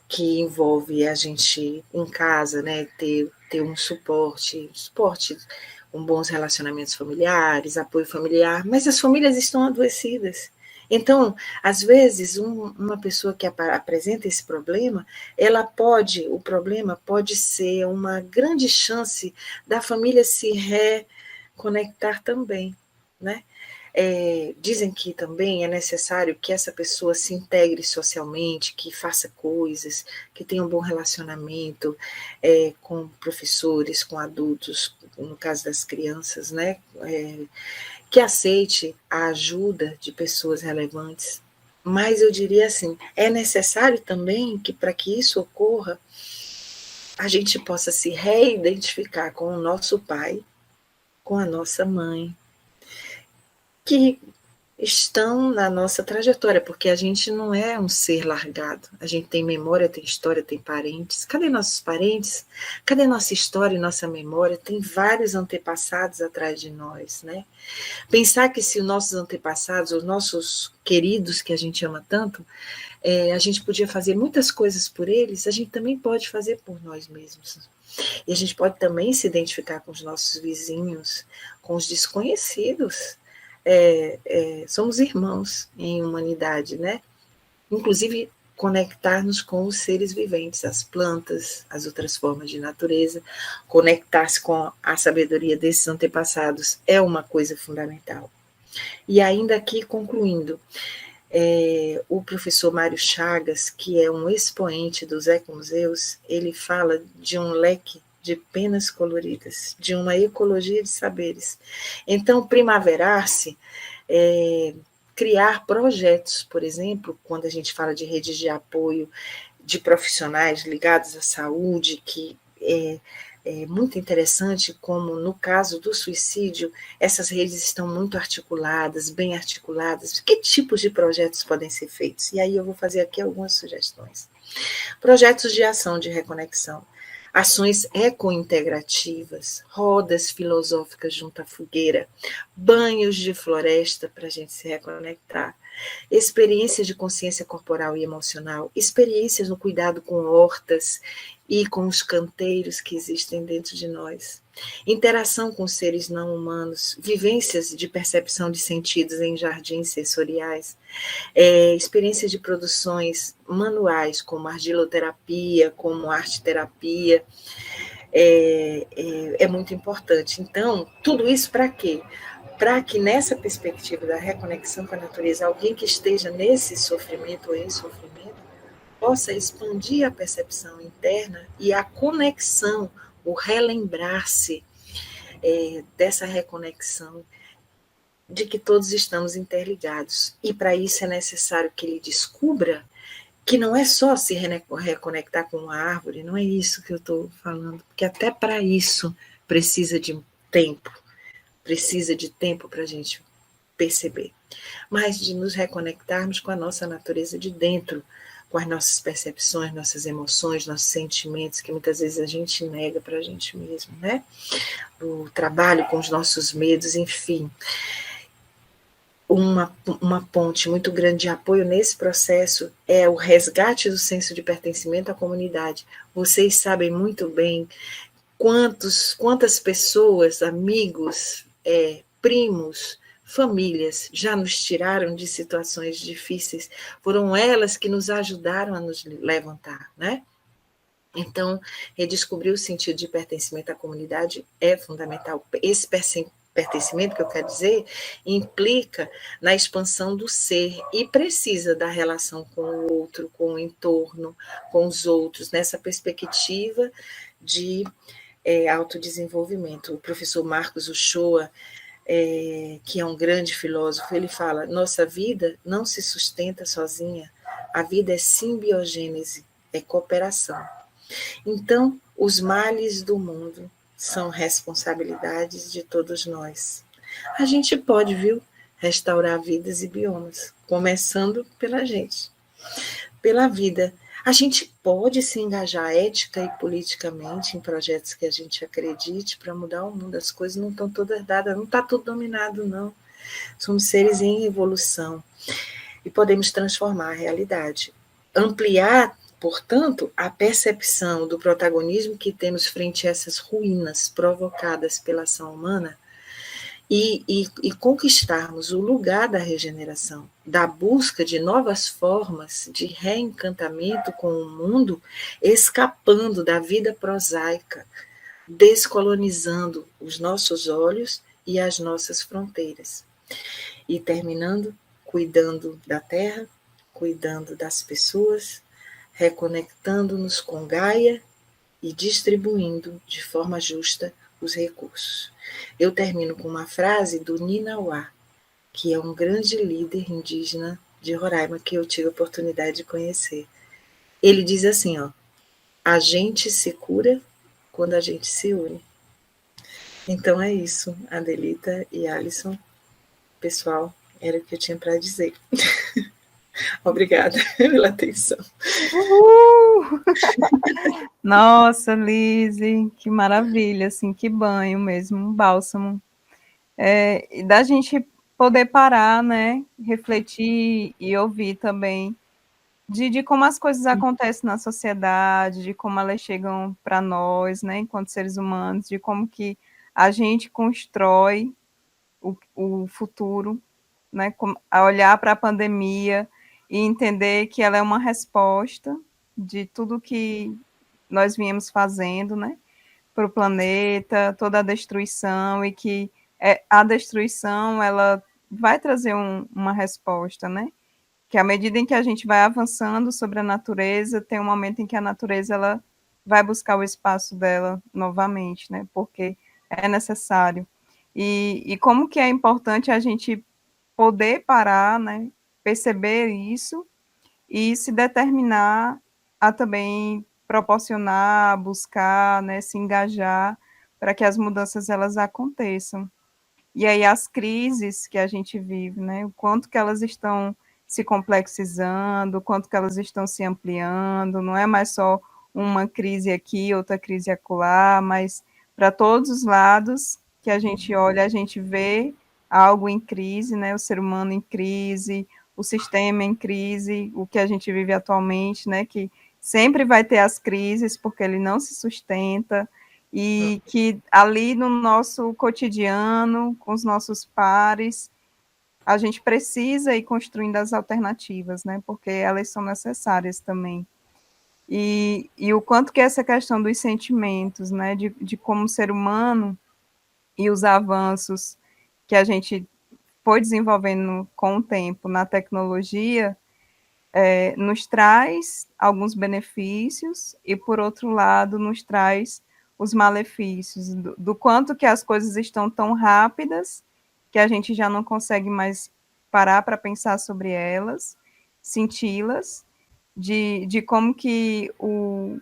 que envolve a gente em casa, né, ter um suporte, com bons relacionamentos familiares, apoio familiar, mas as famílias estão adoecidas. Então, às vezes, uma pessoa que apresenta esse problema, o problema pode ser uma grande chance da família se reconectar também, né? Dizem que também é necessário que essa pessoa se integre socialmente, que faça coisas, que tenha um bom relacionamento com professores, com adultos, no caso das crianças, né? Que aceite a ajuda de pessoas relevantes. Mas eu diria assim, é necessário também que, para que isso ocorra, a gente possa se reidentificar com o nosso pai, com a nossa mãe, que estão na nossa trajetória, porque a gente não é um ser largado. A gente tem memória, tem história, tem parentes. Cadê nossos parentes? Cadê nossa história e nossa memória? Tem vários antepassados atrás de nós, né? Pensar que se os nossos antepassados, os nossos queridos que a gente ama tanto, a gente podia fazer muitas coisas por eles, a gente também pode fazer por nós mesmos. E a gente pode também se identificar com os nossos vizinhos, com os desconhecidos. Somos irmãos em humanidade, né? Inclusive, conectar-nos com os seres viventes, as plantas, as outras formas de natureza, conectar-se com a sabedoria desses antepassados é uma coisa fundamental. E ainda aqui, concluindo, o professor Mário Chagas, que é um expoente dos ecomuseus, ele fala de um leque de penas coloridas, de uma ecologia de saberes. Então, primaverar-se, criar projetos, por exemplo, quando a gente fala de redes de apoio de profissionais ligados à saúde, que é muito interessante como, no caso do suicídio, essas redes estão muito articuladas, bem articuladas. Que tipos de projetos podem ser feitos? E aí eu vou fazer aqui algumas sugestões. Projetos de ação de reconexão, ações ecointegrativas, rodas filosóficas junto à fogueira, banhos de floresta para a gente se reconectar, experiências de consciência corporal e emocional, experiências no cuidado com hortas e com os canteiros que existem dentro de nós, interação com seres não humanos, vivências de percepção de sentidos em jardins sensoriais, experiências de produções manuais, como argiloterapia, como arte-terapia, é muito importante. Então, tudo isso para quê? Para que nessa perspectiva da reconexão com a natureza, alguém que esteja nesse sofrimento ou em sofrimento, possa expandir a percepção interna e a conexão, o relembrar-se dessa reconexão, de que todos estamos interligados. E para isso é necessário que ele descubra que não é só se reconectar com uma árvore, não é isso que eu estou falando, porque até para isso precisa de tempo para a gente perceber, mas de nos reconectarmos com a nossa natureza de dentro, com as nossas percepções, nossas emoções, nossos sentimentos, que muitas vezes a gente nega para a gente mesmo, né? O trabalho com os nossos medos, enfim. Uma ponte muito grande de apoio nesse processo é o resgate do senso de pertencimento à comunidade. Vocês sabem muito bem quantas pessoas, amigos, primos, famílias já nos tiraram de situações difíceis, foram elas que nos ajudaram a nos levantar, né? Então, redescobrir o sentido de pertencimento à comunidade é fundamental. Esse pertencimento, que eu quero dizer, implica na expansão do ser e precisa da relação com o outro, com o entorno, com os outros, nessa perspectiva de autodesenvolvimento. O professor Marcos Uchoa, que é um grande filósofo, ele fala: nossa vida não se sustenta sozinha, a vida é simbiogênese, é cooperação. Então, os males do mundo são responsabilidades de todos nós. A gente pode, viu, restaurar vidas e biomas, começando pela gente, pela vida. A gente pode se engajar ética e politicamente em projetos que a gente acredite para mudar o mundo. As coisas não estão todas dadas, não está tudo dominado, não. Somos seres em evolução e podemos transformar a realidade. Ampliar, portanto, a percepção do protagonismo que temos frente a essas ruínas provocadas pela ação humana e conquistarmos o lugar da regeneração, da busca de novas formas de reencantamento com o mundo, escapando da vida prosaica, descolonizando os nossos olhos e as nossas fronteiras. E terminando, cuidando da terra, cuidando das pessoas, reconectando-nos com Gaia e distribuindo de forma justa os recursos. Eu termino com uma frase do Ninauá, que é um grande líder indígena de Roraima que eu tive a oportunidade de conhecer. Ele diz assim, ó: a gente se cura quando a gente se une. Então é isso, Adelita e Alisson. Pessoal, era o que eu tinha para dizer. Obrigada pela atenção. Uhul! Nossa, Lise, que maravilha, assim, que banho mesmo, um bálsamo. E da gente poder parar, né, refletir e ouvir também de como as coisas acontecem na sociedade, de como elas chegam para nós, né, enquanto seres humanos, de como que a gente constrói o futuro, né, a olhar para a pandemia e entender que ela é uma resposta de tudo que nós viemos fazendo, né, para o planeta, toda a destruição, e que a destruição ela vai trazer uma resposta, né? Que à medida em que a gente vai avançando sobre a natureza, tem um momento em que a natureza ela vai buscar o espaço dela novamente, né? Porque é necessário. E como que é importante a gente poder parar, né? Perceber isso e se determinar a também proporcionar, buscar, né, se engajar para que as mudanças elas aconteçam. E aí as crises que a gente vive, né, o quanto que elas estão se complexizando, o quanto que elas estão se ampliando, não é mais só uma crise aqui, outra crise acolá, mas para todos os lados que a gente olha, a gente vê algo em crise, né, o ser humano em crise, o sistema em crise, o que a gente vive atualmente, né, que sempre vai ter as crises porque ele não se sustenta, e que ali no nosso cotidiano, com os nossos pares, a gente precisa ir construindo as alternativas, né, porque elas são necessárias também. E o quanto que essa questão dos sentimentos, né, de como ser humano e os avanços que a gente foi desenvolvendo com o tempo na tecnologia, nos traz alguns benefícios e, por outro lado, nos traz os malefícios, do quanto que as coisas estão tão rápidas que a gente já não consegue mais parar para pensar sobre elas, senti-las, de como que o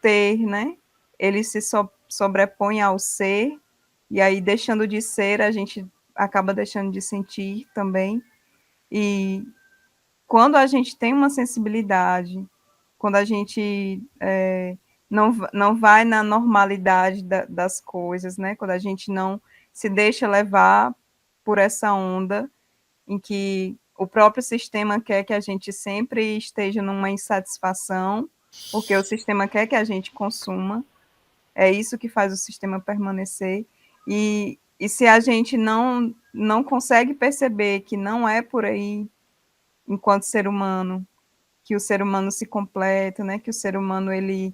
ter, né, ele se sobrepõe ao ser, e aí deixando de ser, a gente acaba deixando de sentir também, e quando a gente tem uma sensibilidade, quando a gente não vai na normalidade das coisas, né? Quando a gente não se deixa levar por essa onda em que o próprio sistema quer que a gente sempre esteja numa insatisfação, porque o sistema quer que a gente consuma, é isso que faz o sistema permanecer. E se a gente não consegue perceber que não é por aí, enquanto ser humano, que o ser humano se completa, né? Que o ser humano ele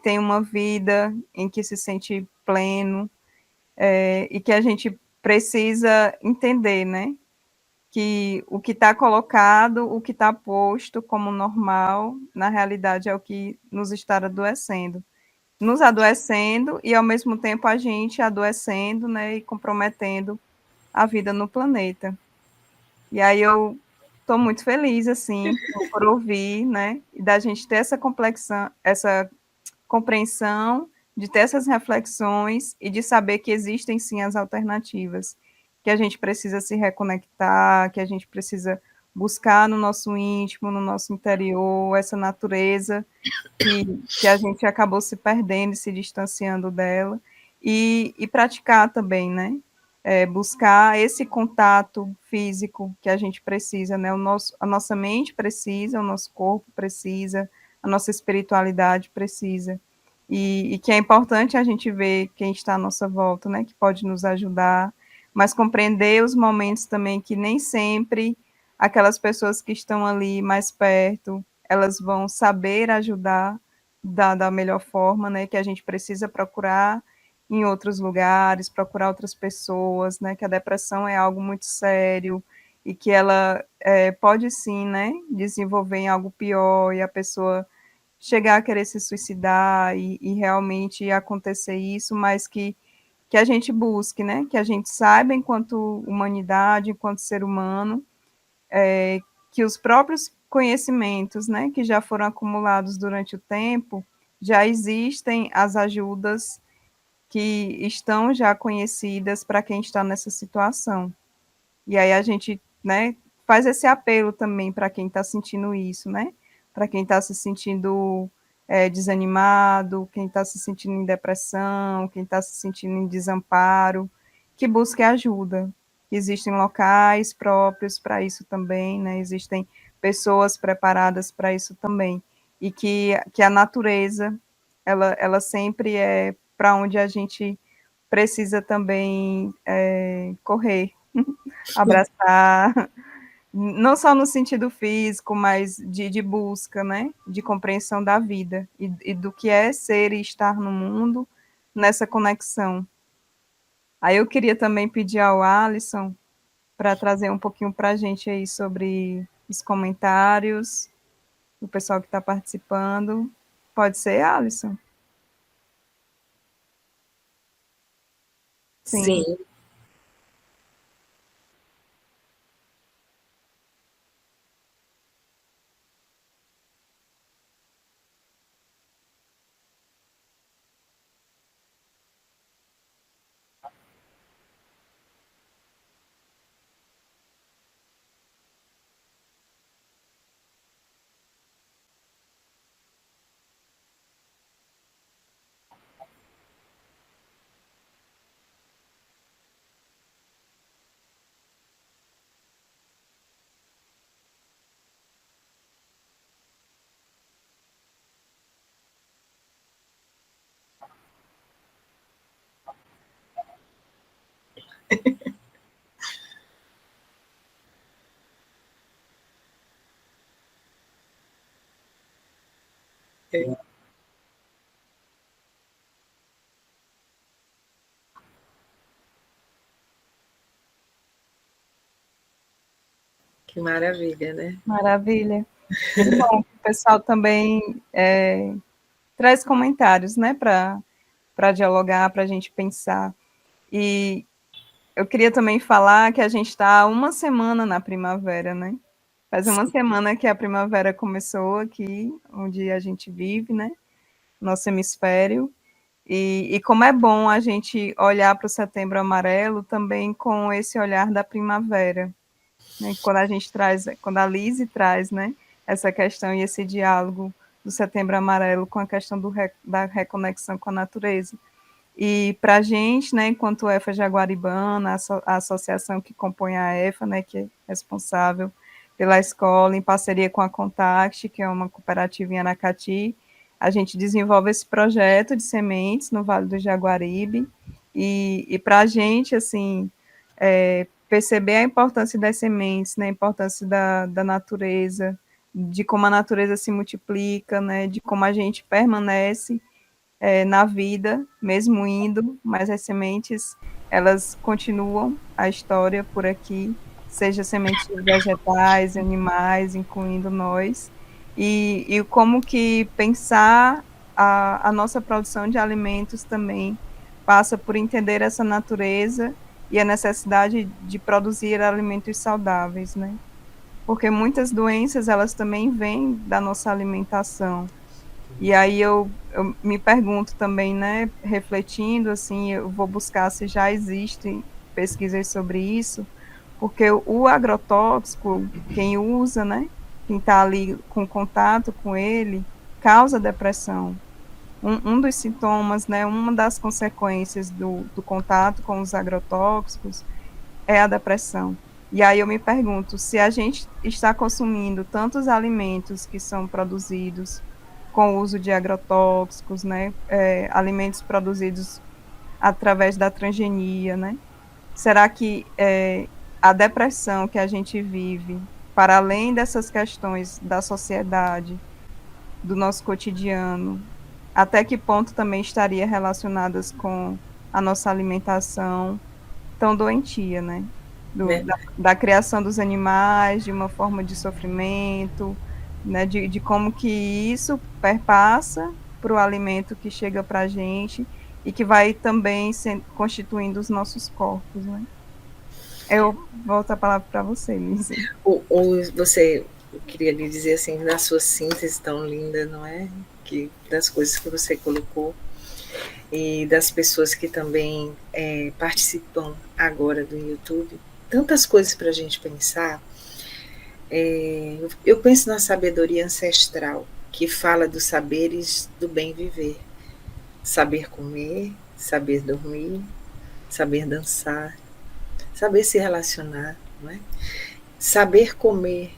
tem uma vida em que se sente pleno, e que a gente precisa entender, né? Que o que está colocado, o que está posto como normal, na realidade é o que nos está adoecendo. Nos adoecendo e, ao mesmo tempo, a gente adoecendo, né, e comprometendo a vida no planeta. E aí eu estou muito feliz, assim, por ouvir, né, e da gente ter essa complexão, essa compreensão, de ter essas reflexões e de saber que existem sim as alternativas, que a gente precisa se reconectar, que a gente precisa buscar no nosso íntimo, no nosso interior, essa natureza que a gente acabou se perdendo e se distanciando dela, e praticar também, né? Buscar esse contato físico que a gente precisa, né? A nossa mente precisa, o nosso corpo precisa, a nossa espiritualidade precisa. E que é importante a gente ver quem está à nossa volta, né? Que pode nos ajudar, mas compreender os momentos também que nem sempre aquelas pessoas que estão ali mais perto, elas vão saber ajudar da melhor forma, né, que a gente precisa procurar em outros lugares, procurar outras pessoas, né, que a depressão é algo muito sério e que ela pode sim, né, desenvolver em algo pior e a pessoa chegar a querer se suicidar e realmente acontecer isso, mas que a gente busque, né, que a gente saiba enquanto humanidade, enquanto ser humano, que os próprios conhecimentos, né, que já foram acumulados durante o tempo, já existem as ajudas que estão já conhecidas para quem está nessa situação. E aí a gente, né, faz esse apelo também para quem está sentindo isso, né, para quem está se sentindo desanimado, quem está se sentindo em depressão, quem está se sentindo em desamparo, que busque ajuda. Existem locais próprios para isso também, né? Existem pessoas preparadas para isso também. E que a natureza, ela sempre é para onde a gente precisa também correr, abraçar, não só no sentido físico, mas de busca, né? De compreensão da vida e do que é ser e estar no mundo nessa conexão. Aí eu queria também pedir ao Alisson para trazer um pouquinho para a gente aí sobre os comentários, o pessoal que está participando. Pode ser, Alisson? Sim, Sim, é, que maravilha, né? maravilha. Que bom, o pessoal também traz comentários, né, para dialogar, para a gente pensar. E eu queria também falar que a gente está uma semana na primavera, né? Faz uma semana que a primavera começou aqui, onde a gente vive, né? Nosso hemisfério. E como é bom a gente olhar para o setembro amarelo também com esse olhar da primavera, né? Quando a gente traz, quando a Lise traz, né, essa questão e esse diálogo do setembro amarelo com a questão da reconexão com a natureza. E para a gente, né, enquanto EFA Jaguaribana, a associação que compõe a EFA, né, que é responsável pela escola, em parceria com a Contact, que é uma cooperativa em Aracati, a gente desenvolve esse projeto de sementes no Vale do Jaguaribe, E para a gente, assim, perceber a importância das sementes, né, a importância da natureza, de como a natureza se multiplica, né, de como a gente permanece na vida, mesmo indo, mas as sementes, elas continuam a história por aqui, seja sementes vegetais, animais, incluindo nós, e como que pensar a nossa produção de alimentos também passa por entender essa natureza e a necessidade de produzir alimentos saudáveis, né? Porque muitas doenças, elas também vêm da nossa alimentação. E aí eu me pergunto também, né, refletindo, assim, eu vou buscar se já existem pesquisas sobre isso, porque o agrotóxico, quem usa, né, quem está ali com contato com ele, causa depressão. Um dos sintomas, né, uma das consequências do contato com os agrotóxicos é a depressão. E aí eu me pergunto, se a gente está consumindo tantos alimentos que são produzidos com o uso de agrotóxicos, né, alimentos produzidos através da transgenia, né, será que a depressão que a gente vive, para além dessas questões da sociedade, do nosso cotidiano, até que ponto também estaria relacionadas com a nossa alimentação tão doentia, né? Da criação dos animais, de uma forma de sofrimento, né? De como que isso perpassa para o alimento que chega para a gente e que vai também constituindo os nossos corpos, né? Eu volto a palavra para você, Lise. Você, eu queria lhe dizer assim, na sua síntese tão linda, não é? Que, das coisas que você colocou e das pessoas que também participam agora do YouTube, tantas coisas para a gente pensar. Eu penso na sabedoria ancestral, que fala dos saberes do bem viver. Saber comer, saber dormir, saber dançar, saber se relacionar, não é? Saber comer.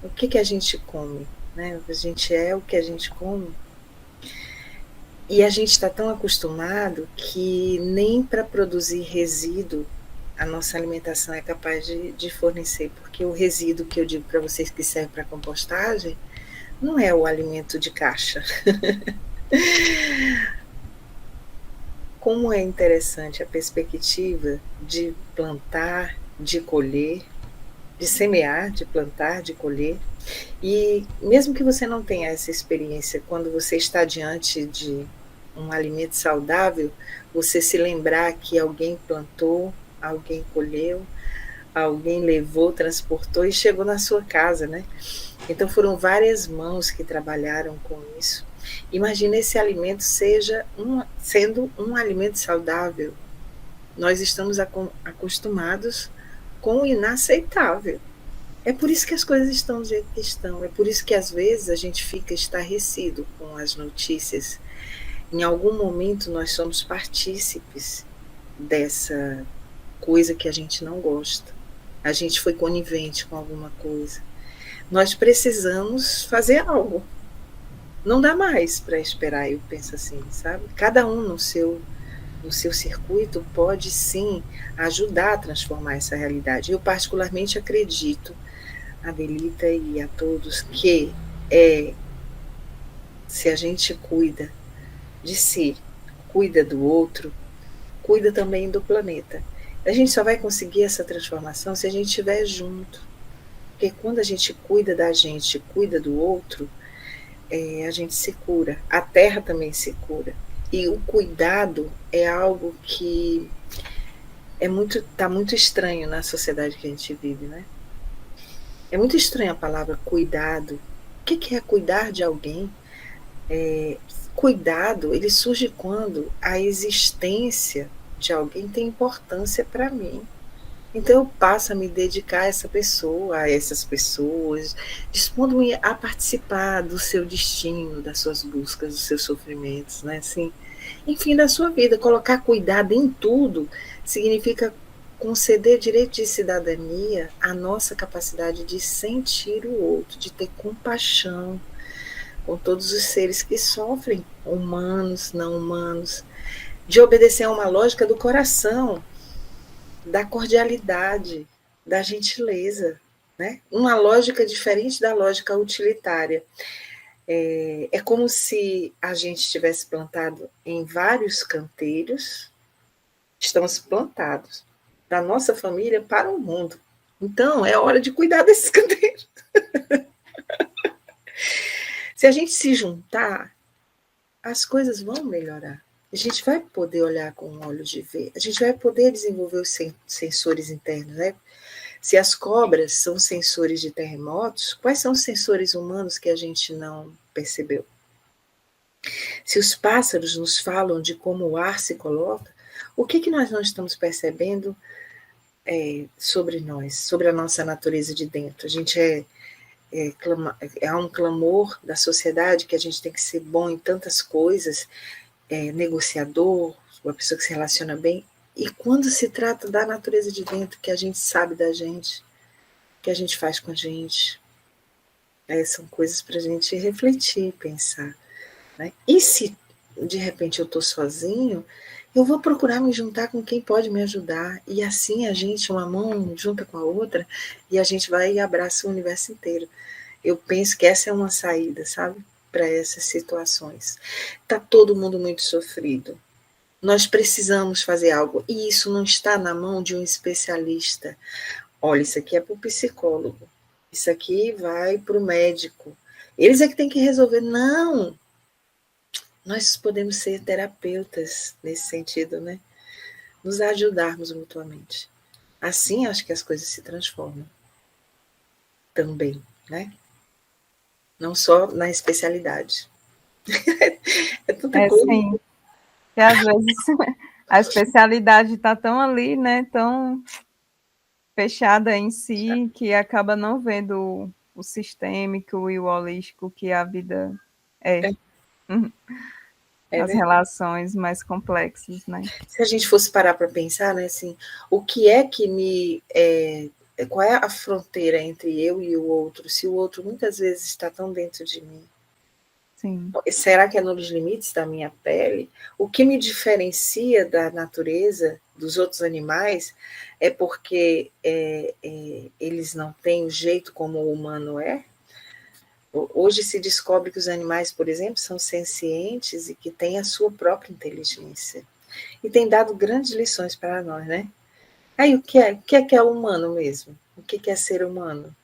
O que a gente come? Né? A gente é o que a gente come. E a gente está tão acostumado que nem para produzir resíduo a nossa alimentação é capaz de fornecer, porque o resíduo que eu digo para vocês que serve para compostagem não é o alimento de caixa. Como é interessante a perspectiva de plantar, de colher, de semear, de plantar, de colher. E mesmo que você não tenha essa experiência, quando você está diante de um alimento saudável, você se lembrar que alguém plantou, alguém colheu, alguém levou, transportou e chegou na sua casa, né? Então foram várias mãos que trabalharam com isso. Imagina esse alimento sendo um alimento saudável. Nós estamos acostumados com o inaceitável. É por isso que as coisas estão do jeito que estão. É por isso que às vezes a gente fica estarrecido com as notícias. Em algum momento nós somos partícipes dessa coisa que a gente não gosta. A gente foi conivente com alguma coisa. Nós precisamos fazer algo. Não dá mais para esperar, eu penso assim, sabe? Cada um no seu circuito pode sim ajudar a transformar essa realidade. Eu particularmente acredito, Adelita e a todos, que se a gente cuida de si, cuida do outro, cuida também do planeta. A gente só vai conseguir essa transformação se a gente estiver junto. Porque quando a gente cuida da gente, cuida do outro, a gente se cura. A terra também se cura. E o cuidado é algo que está muito estranho na sociedade que a gente vive, né? É muito estranha a palavra cuidado. O que é cuidar de alguém? Cuidado, ele surge quando a existência de alguém tem importância para mim. Então eu passo a me dedicar a essa pessoa, a essas pessoas, dispondo-me a participar do seu destino, das suas buscas, dos seus sofrimentos, né? Assim, enfim, da sua vida. Colocar cuidado em tudo significa conceder direito de cidadania à nossa capacidade de sentir o outro, de ter compaixão com todos os seres que sofrem, humanos, não humanos. de obedecer a uma lógica do coração, da cordialidade, da gentileza, né? Uma lógica diferente da lógica utilitária. É como se a gente tivesse plantado em vários canteiros, estamos plantados da nossa família para o mundo. Então, é hora de cuidar desses canteiros. Se a gente se juntar, as coisas vão melhorar. A gente vai poder olhar com olhos de ver, a gente vai poder desenvolver os sensores internos, né? Se as cobras são sensores de terremotos, quais são os sensores humanos que a gente não percebeu? Se os pássaros nos falam de como o ar se coloca, o que nós não estamos percebendo sobre nós, sobre a nossa natureza de dentro? A gente há um clamor da sociedade que a gente tem que ser bom em tantas coisas, negociador, uma pessoa que se relaciona bem. E quando se trata da natureza de dentro, que a gente sabe da gente, que a gente faz com a gente, são coisas para a gente refletir, pensar. Né? E se de repente eu estou sozinho, eu vou procurar me juntar com quem pode me ajudar. E assim a gente, uma mão junta com a outra, e a gente vai e abraça o universo inteiro. Eu penso que essa é uma saída, sabe? Para essas situações. Está todo mundo muito sofrido. Nós precisamos fazer algo. E isso não está na mão de um especialista. Olha, isso aqui é para o psicólogo. Isso aqui vai para o médico. Eles é que têm que resolver. Não! Nós podemos ser terapeutas nesse sentido, né? Nos ajudarmos mutuamente. Assim, acho que as coisas se transformam também, né? Não só na especialidade. É tanta coisa. Sim. Que às vezes a especialidade está tão ali, né? Tão fechada em si, que acaba não vendo o sistêmico e o holístico que a vida é. As Verdade. relações mais complexas, né? Se a gente fosse parar para pensar, né, assim, o que é que qual é a fronteira entre eu e o outro, se o outro muitas vezes está tão dentro de mim? Sim. Será que é nos limites da minha pele? O que me diferencia da natureza, dos outros animais, é porque eles não têm o jeito como o humano é? Hoje se descobre que os animais, por exemplo, são sencientes e que têm a sua própria inteligência. E tem dado grandes lições para nós, né? Aí, o que é humano mesmo? O que é ser humano?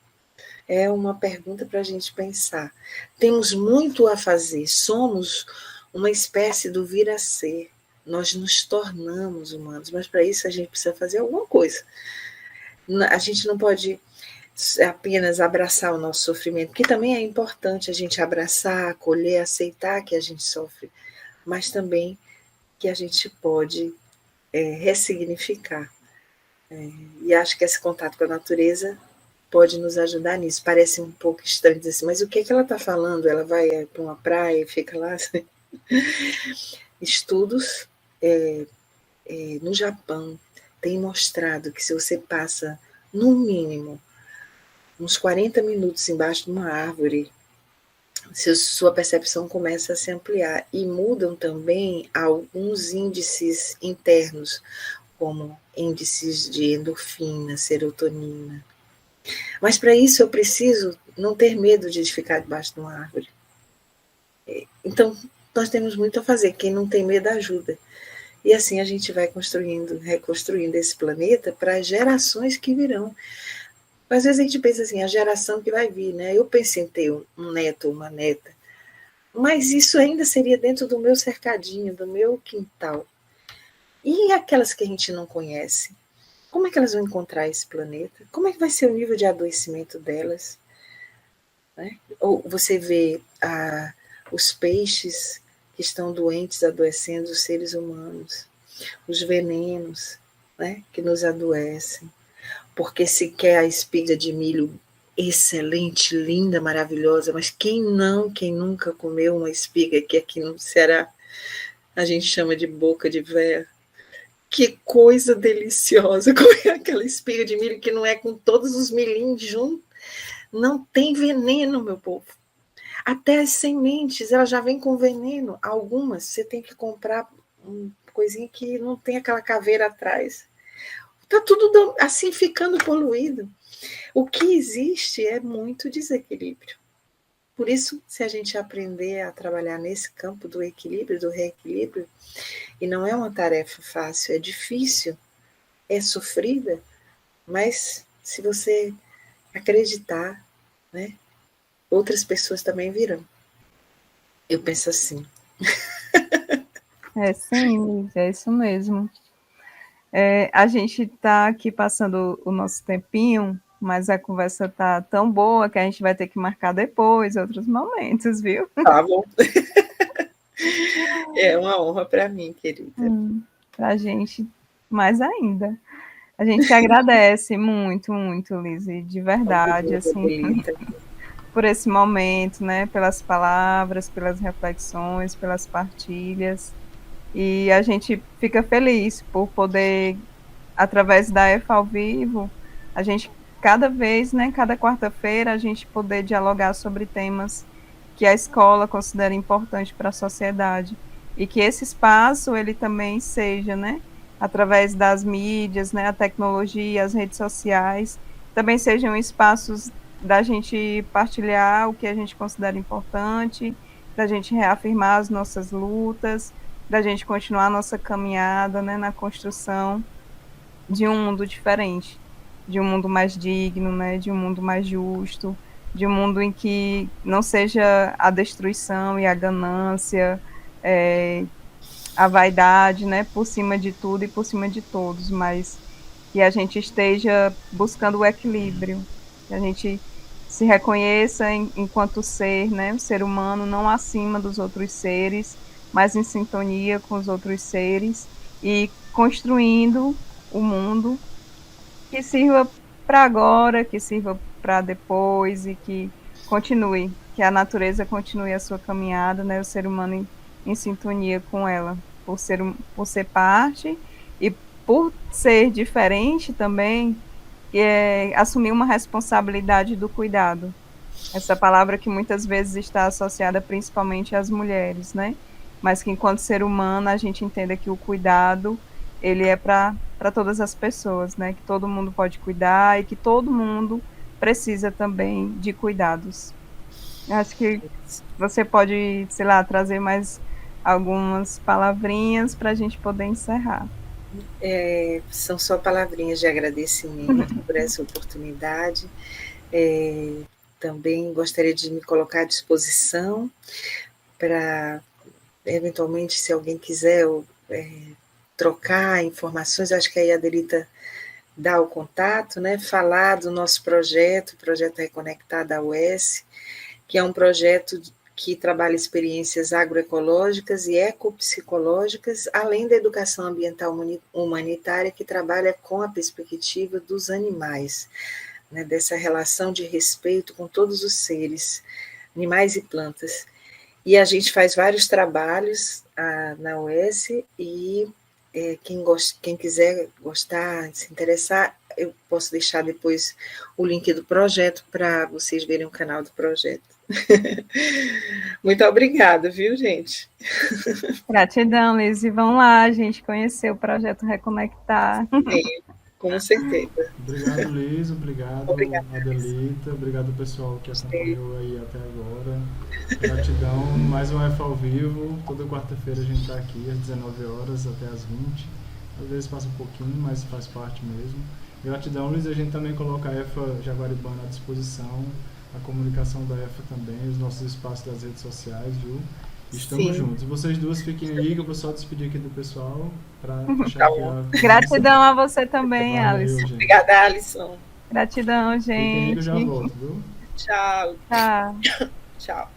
É uma pergunta para a gente pensar. Temos muito a fazer, somos uma espécie do vir a ser. Nós nos tornamos humanos, mas para isso a gente precisa fazer alguma coisa. A gente não pode apenas abraçar o nosso sofrimento, que também é importante a gente abraçar, acolher, aceitar que a gente sofre, mas também que a gente pode ressignificar. E acho que esse contato com a natureza pode nos ajudar nisso. Parece um pouco estranho dizer assim, mas o que ela está falando? Ela vai para uma praia e fica lá? Assim? Estudos no Japão têm mostrado que se você passa, no mínimo, uns 40 minutos embaixo de uma árvore, sua percepção começa a se ampliar. E mudam também alguns índices internos, como índices de endorfina, serotonina. Mas para isso eu preciso não ter medo de ficar debaixo de uma árvore. Então, nós temos muito a fazer. Quem não tem medo ajuda. E assim a gente vai construindo, reconstruindo esse planeta para as gerações que virão. Às vezes a gente pensa assim, a geração que vai vir, né? Eu penso em ter um neto ou uma neta, mas isso ainda seria dentro do meu cercadinho, do meu quintal. E aquelas que a gente não conhece? Como é que elas vão encontrar esse planeta? Como é que vai ser o nível de adoecimento delas? Né? Ou você vê os peixes que estão doentes, adoecendo os seres humanos, os venenos, né, que nos adoecem, porque se quer a espiga de milho excelente, linda, maravilhosa, mas quem nunca comeu uma espiga que aqui no Ceará a gente chama de boca de véia? Que coisa deliciosa comer aquela espiga de milho que não é com todos os milhinhos juntos. Não tem veneno, meu povo. Até as sementes, elas já vêm com veneno. Algumas você tem que comprar coisinha que não tem aquela caveira atrás. Está tudo assim ficando poluído. O que existe é muito desequilíbrio. Por isso, se a gente aprender a trabalhar nesse campo do equilíbrio, do reequilíbrio, e não é uma tarefa fácil, é difícil, é sofrida, mas se você acreditar, né, outras pessoas também virão. Eu penso assim. Sim, Luiz, é isso mesmo. A gente está aqui passando o nosso tempinho, mas a conversa está tão boa que a gente vai ter que marcar depois, outros momentos, viu? Tá bom. É uma honra para mim, querida. Para a gente, mais ainda. A gente que agradece muito, muito, Lise, de verdade, assim, por esse momento, né? Pelas palavras, pelas reflexões, pelas partilhas. E a gente fica feliz por poder, através da EFA ao vivo, a gente cada vez, né, cada quarta-feira, a gente poder dialogar sobre temas que a escola considera importante para a sociedade e que esse espaço ele também seja, né, através das mídias, né, a tecnologia, as redes sociais, também sejam espaços da gente partilhar o que a gente considera importante, da gente reafirmar as nossas lutas, da gente continuar a nossa caminhada, né, na construção de um mundo diferente, de um mundo mais digno, né, de um mundo mais justo, de um mundo em que não seja a destruição e a ganância, a vaidade, né, por cima de tudo e por cima de todos, mas que a gente esteja buscando o equilíbrio, que a gente se reconheça enquanto ser, né, um ser humano não acima dos outros seres, mas em sintonia com os outros seres e construindo o mundo que sirva para agora, que sirva para depois e que continue, que a natureza continue a sua caminhada, né, o ser humano em sintonia com ela, por ser parte e por ser diferente também, assumir uma responsabilidade do cuidado. Essa palavra que muitas vezes está associada principalmente às mulheres, né? Mas que enquanto ser humano a gente entenda que o cuidado ele é para todas as pessoas, né? Que todo mundo pode cuidar e que todo mundo precisa também de cuidados. Acho que você pode, sei lá, trazer mais algumas palavrinhas para a gente poder encerrar. São só palavrinhas de agradecimento por essa oportunidade. Também gostaria de me colocar à disposição para, eventualmente, se alguém quiser trocar informações, acho que aí a Adelita dá o contato, né? Falar do nosso projeto, o projeto Reconectar da UES, que é um projeto que trabalha experiências agroecológicas e ecopsicológicas, além da educação ambiental humanitária, que trabalha com a perspectiva dos animais, né, dessa relação de respeito com todos os seres, animais e plantas. E a gente faz vários trabalhos na UES e quem quiser gostar, se interessar, eu posso deixar depois o link do projeto para vocês verem o canal do projeto. Muito obrigada, viu, gente? Gratidão, Liz. E vamos lá, a gente conhecer o projeto Reconectar. Sim, com certeza. Obrigado, Liz. Obrigado, Adelita. Obrigado, pessoal que acompanhou aí até agora. Gratidão. Mais um F ao vivo. Toda quarta-feira a gente está aqui às 19 horas até às 20. Às vezes passa um pouquinho, mas faz parte mesmo. Gratidão, Liz. A gente também coloca a EFA Jaguaribana à disposição, a comunicação da EFA também, os nossos espaços das redes sociais, viu? Estamos juntos. Vocês duas fiquem aí, que eu vou só despedir aqui do pessoal para fechar aqui a... Gratidão a você também, Alisson. Obrigada, Alisson. Gratidão, gente. Fiquem aí que eu já volto, viu? Tchau. Tchau. Tchau.